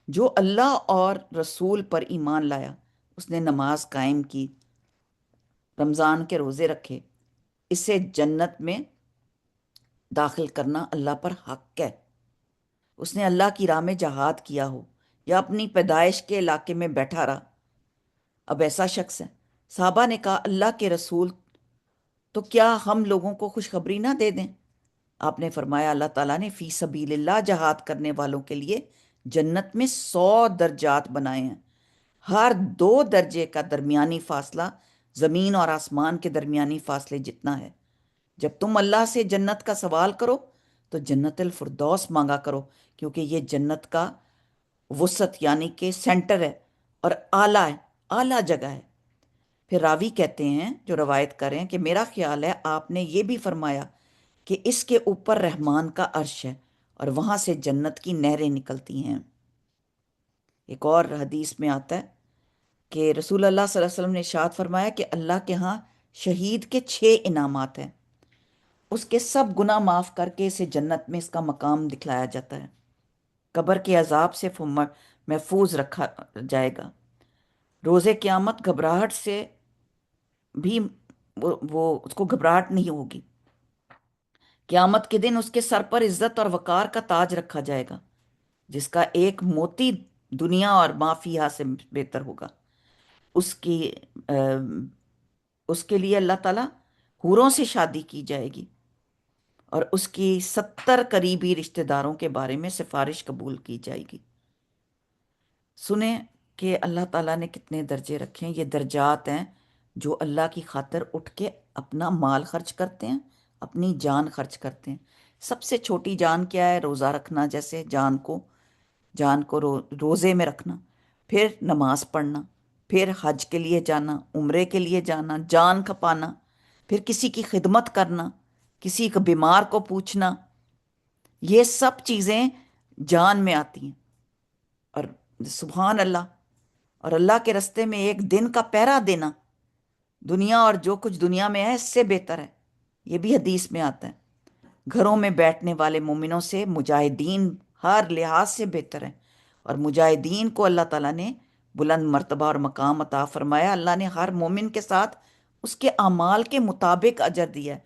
جو اللہ اور رسول پر ایمان لایا، اس نے نماز قائم کی، رمضان کے روزے رکھے، اسے جنت میں داخل کرنا اللہ پر حق ہے۔ اس نے اللہ کی راہ میں جہاد کیا ہو یا اپنی پیدائش کے علاقے میں بیٹھا رہا، اب ایسا شخص ہے۔ صحابہ نے کہا، اللہ کے رسول، تو کیا ہم لوگوں کو خوشخبری نہ دے دیں؟ آپ نے فرمایا، اللہ تعالیٰ نے فی سبیل اللہ جہاد کرنے والوں کے لیے جنت میں 100 درجات بنائے ہیں۔ ہر 2 درجے کا درمیانی فاصلہ زمین اور آسمان کے درمیانی فاصلے جتنا ہے۔ جب تم اللہ سے جنت کا سوال کرو تو جنت الفردوس مانگا کرو، کیونکہ یہ جنت کا وسعت یعنی کہ سینٹر ہے اور اعلیٰ ہے، اعلیٰ جگہ ہے۔ پھر راوی کہتے ہیں، جو روایت کر رہے ہیں، کہ میرا خیال ہے آپ نے یہ بھی فرمایا کہ اس کے اوپر رحمان کا عرش ہے اور وہاں سے جنت کی نہریں نکلتی ہیں۔ ایک اور حدیث میں آتا ہے کہ رسول اللہ صلی اللہ علیہ وسلم نے ارشاد فرمایا کہ اللہ کے ہاں شہید کے 6 انعامات ہیں، اس کے سب گناہ معاف کر کے اسے جنت میں اس کا مقام دکھلایا جاتا ہے، قبر کے عذاب سے محفوظ رکھا جائے گا، روز قیامت گھبراہٹ سے بھی وہ اس کو گھبراہٹ نہیں ہوگی، قیامت کے دن اس کے سر پر عزت اور وقار کا تاج رکھا جائے گا، جس کا ایک موتی دنیا اور ما فیہا سے بہتر ہوگا۔ اس کے لیے اللہ تعالیٰ حوروں سے شادی کی جائے گی اور اس کی 70 قریبی رشتہ داروں کے بارے میں سفارش قبول کی جائے گی۔ سنیں کہ اللہ تعالیٰ نے کتنے درجے رکھے ہیں۔ یہ درجات ہیں جو اللہ کی خاطر اٹھ کے اپنا مال خرچ کرتے ہیں، اپنی جان خرچ کرتے ہیں۔ سب سے چھوٹی جان کیا ہے؟ روزہ رکھنا، جیسے جان کو روزے میں رکھنا، پھر نماز پڑھنا، پھر حج کے لیے جانا، عمرے کے لیے جانا، جان کھپانا، پھر کسی کی خدمت کرنا، کسی کو بیمار کو پوچھنا، یہ سب چیزیں جان میں آتی ہیں۔ اور سبحان اللہ، اور اللہ کے رستے میں ایک دن کا پہرا دینا دنیا اور جو کچھ دنیا میں ہے اس سے بہتر ہے۔ یہ بھی حدیث میں آتا ہے، گھروں میں بیٹھنے والے مومنوں سے مجاہدین ہر لحاظ سے بہتر ہیں، اور مجاہدین کو اللہ تعالیٰ نے بلند مرتبہ اور مقام عطا فرمایا۔ اللہ نے ہر مومن کے ساتھ اس کے اعمال کے مطابق اجر دیا ہے۔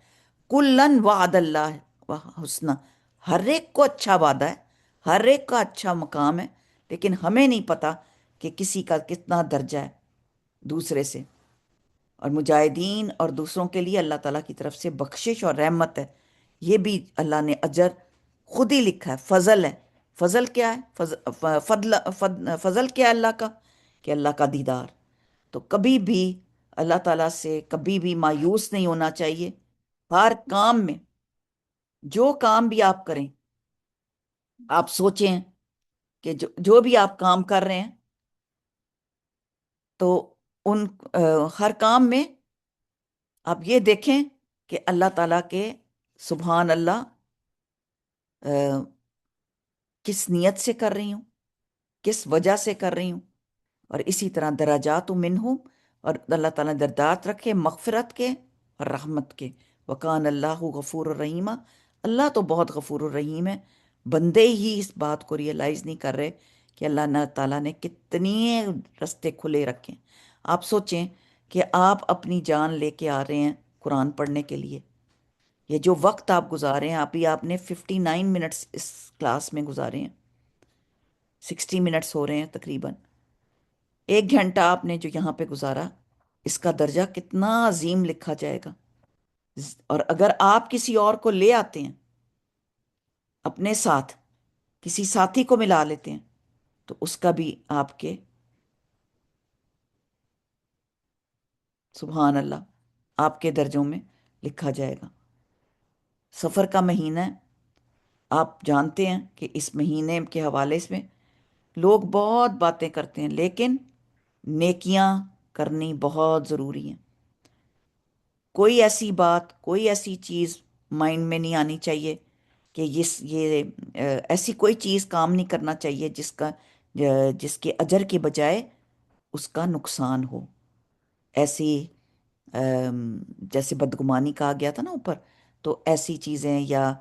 کلن وعد اللہ حسنہ، ہر ایک کو اچھا وعدہ ہے، ہر ایک کا اچھا مقام ہے، لیکن ہمیں نہیں پتا کہ کسی کا کتنا درجہ ہے دوسرے سے۔ اور مجاہدین اور دوسروں کے لیے اللہ تعالیٰ کی طرف سے بخشش اور رحمت ہے، یہ بھی اللہ نے اجر خود ہی لکھا ہے، فضل ہے۔ فضل کیا ہے؟ فضل کیا ہے اللہ کا؟ کہ اللہ کا دیدار۔ تو کبھی بھی اللہ تعالیٰ سے کبھی بھی مایوس نہیں ہونا چاہیے۔ ہر کام میں، جو کام بھی آپ کریں، آپ سوچیں کہ جو بھی آپ کام کر رہے ہیں تو ان ہر کام میں آپ یہ دیکھیں کہ اللہ تعالیٰ کے سبحان اللہ کس نیت سے کر رہی ہوں، کس وجہ سے کر رہی ہوں۔ اور اسی طرح درجات منہم، اور اللہ تعالیٰ نے درجات رکھے مغفرت کے اور رحمت کے۔ وکان اللہ غفور الرحیم، اللہ تو بہت غفور الرحیم ہے۔ بندے ہی اس بات کو ریئلائز نہیں کر رہے کہ اللہ تعالیٰ نے کتنے رستے کھلے رکھے ہیں۔ آپ سوچیں کہ آپ اپنی جان لے کے آ رہے ہیں قرآن پڑھنے کے لیے، یہ جو وقت آپ گزارے ہیں، آپ نے 59 منٹس اس کلاس میں گزارے ہیں، 60 منٹس ہو رہے ہیں تقریباً۔ 1 گھنٹہ آپ نے جو یہاں پہ گزارا، اس کا درجہ کتنا عظیم لکھا جائے گا. اور اگر آپ کسی اور کو لے آتے ہیں اپنے ساتھ، کسی ساتھی کو ملا لیتے ہیں، تو اس کا بھی آپ کے سبحان اللہ آپ کے درجوں میں لکھا جائے گا. سفر کا مہینہ ہے، آپ جانتے ہیں کہ اس مہینے کے حوالے میں لوگ بہت باتیں کرتے ہیں، لیکن نیکیاں کرنی بہت ضروری ہیں. کوئی ایسی بات، کوئی ایسی چیز مائنڈ میں نہیں آنی چاہیے کہ یہ ایسی کوئی چیز کام نہیں کرنا چاہیے جس کے اجر کے بجائے اس کا نقصان ہو. ایسی جیسے بدگمانی کہا گیا تھا نا اوپر، تو ایسی چیزیں یا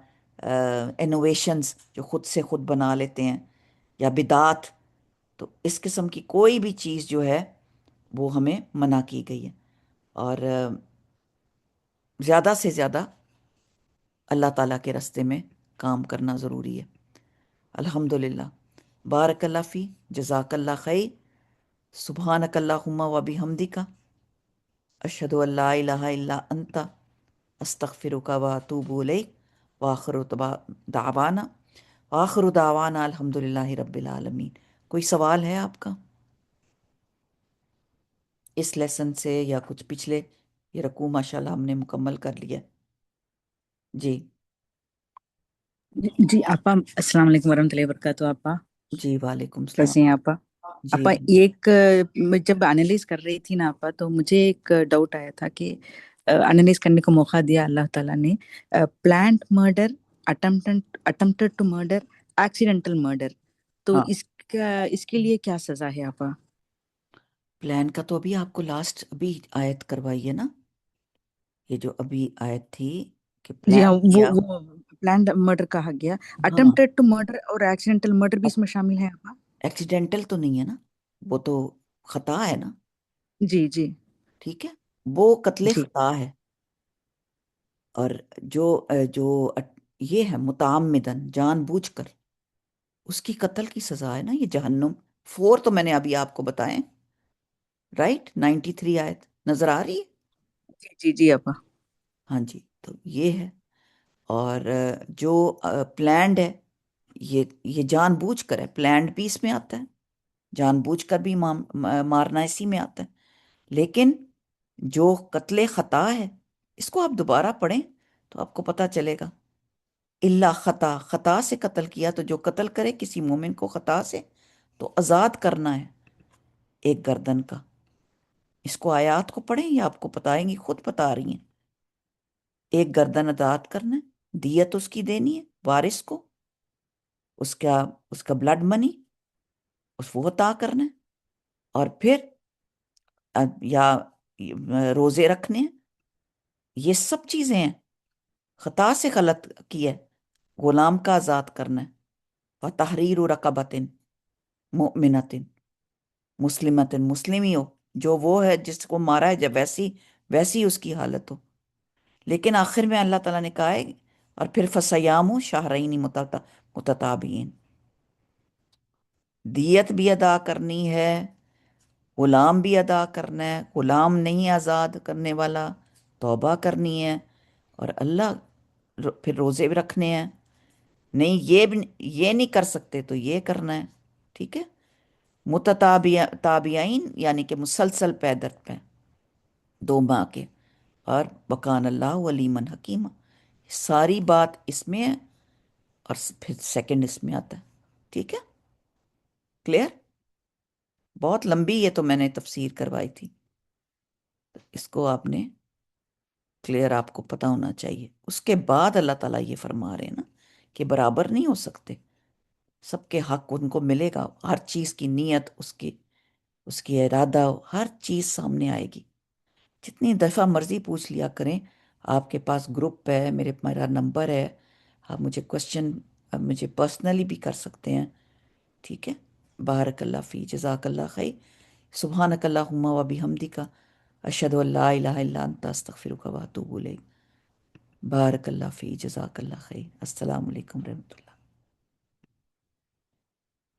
انوویشنز جو خود سے خود بنا لیتے ہیں، یا بدعات، تو اس قسم کی کوئی بھی چیز جو ہے وہ ہمیں منع کی گئی ہے. اور زیادہ سے زیادہ اللہ تعالیٰ کے راستے میں کام کرنا ضروری ہے. الحمدللہ. بارک اللہ فی، جزاک اللہ خیر. سبحانک اللہم و بحمدک، اشہد ان لا الہ الا انت، استغفرک و اتوب الیک. وآخر دعوانا الحمدللہ رب العالمین. کوئی سوال ہے آپ کا اس لیسن سے یا کچھ پچھلے؟ یہ رکوع ماشاءاللہ ہم نے مکمل کر لیا. جی جی آپا، السلام علیکم ورحمۃ اللہ وبرکاتہ. آپا جی وعلیکم السلام. کیسے ہیں آپا؟ جی آپا ایک میں جب انالائز کر رہی تھی نا آپا، تو مجھے ایک ڈاؤٹ آیا تھا کہ انالائز کرنے کو موقع دیا اللہ تعالیٰ نے. Plant murder, attempted to murder, accidental murder, تو ہاں، اس کے لیے کیا سزا ہے آپا؟ پلان کا تو ابھی آپ کو لاسٹ ابھی آیت کروائی ہے نا، یہ جو ابھی آیت تھی کہ جی ہاں، پلان کیا. وہ پلانڈ مرڈر کہا گیا. ہاں، اٹمپٹڈ ٹو مرڈر اور ایکسیڈنٹل مرڈر بھی اس میں شامل ہے آپا؟ ایکسیڈنٹل تو نہیں ہے نا، وہ تو خطا ہے نا. جی جی ٹھیک ہے، وہ قتل جی خطا ہے. اور جو جو یہ ہے متعمدن، جان بوجھ کر، اس کی قتل کی سزا ہے نا یہ جہنم. 4 تو میں نے ابھی آپ کو بتائیں، رائٹ. 93 آیت نظر آ رہی ہے؟ جی جی جی آپا. ہاں جی، تو یہ ہے. اور جو پلانڈ ہے، یہ جان بوجھ کر ہے. پلانڈ بھی اس میں آتا ہے، جان بوجھ کر بھی مارنا اسی میں آتا ہے. لیکن جو قتل خطا ہے، اس کو آپ دوبارہ پڑھیں تو آپ کو پتہ چلے گا. اللہ خطا، خطا سے قتل کیا، تو جو قتل کرے کسی مومن کو خطا سے، تو آزاد کرنا ہے ایک گردن کا. اس کو آیات کو پڑھیں یا آپ کو بتائیں گی، خود بتا رہی ہیں. ایک گردن آزاد کرنا ہے، دیت اس کی دینی ہے وارث کو، اس کا بلڈ منی وہ عطا کرنا ہے. اور پھر یا روزے رکھنے ہیں. یہ سب چیزیں ہیں. خطا سے غلط کی ہے، غلام کا آزاد کرنا ہے. وَتَحْرِيرُ رَقَبَةٍ مُؤْمِنَةٍ مسلمۃ، مسلم ہی ہو، جو وہ ہے جس کو مارا ہے، جب ویسی اس کی حالت ہو. لیکن آخر میں اللہ تعالیٰ نے کہا ہے، اور پھر فَصِيَامُ شَهْرَيْنِ مُتَتَابِعِينَ. دیت بھی ادا کرنی ہے، غلام بھی ادا کرنا ہے. غلام نہیں آزاد کرنے والا، توبہ کرنی ہے. اور پھر روزے بھی رکھنے ہیں. نہیں یہ نہیں کر سکتے تو یہ کرنا ہے. ٹھیک ہے، تابعین یعنی کہ مسلسل پیدر پہ 2 ماہ کے. اور وکان اللہ علیمًا حکیمہ. ساری بات اس میں ہے، اور پھر سیکنڈ اس میں آتا ہے. ٹھیک ہے، کلیئر؟ بہت لمبی یہ تو میں نے تفسیر کروائی تھی، اس کو آپ نے کلیئر آپ کو پتہ ہونا چاہیے. اس کے بعد اللہ تعالیٰ یہ فرما رہے ہیں نا کہ برابر نہیں ہو سکتے، سب کے حق ان کو ملے گا. ہر چیز کی نیت، اس کی ارادہ، ہر چیز سامنے آئے گی. جتنی دفعہ مرضی پوچھ لیا کریں. آپ کے پاس گروپ ہے، میرا نمبر ہے، آپ مجھے کوشچن مجھے پرسنلی بھی کر سکتے ہیں. ٹھیک ہے، بارک اللہ فی، جزاک اللہ خیر. سبحانک اللہم و بحمدک، اشہد ان لا الہ الا انت، استغفرک و اتوب الیک. بارک اللہ فی، جزاک اللہ خیر. السلام علیکم رحمۃ اللہ.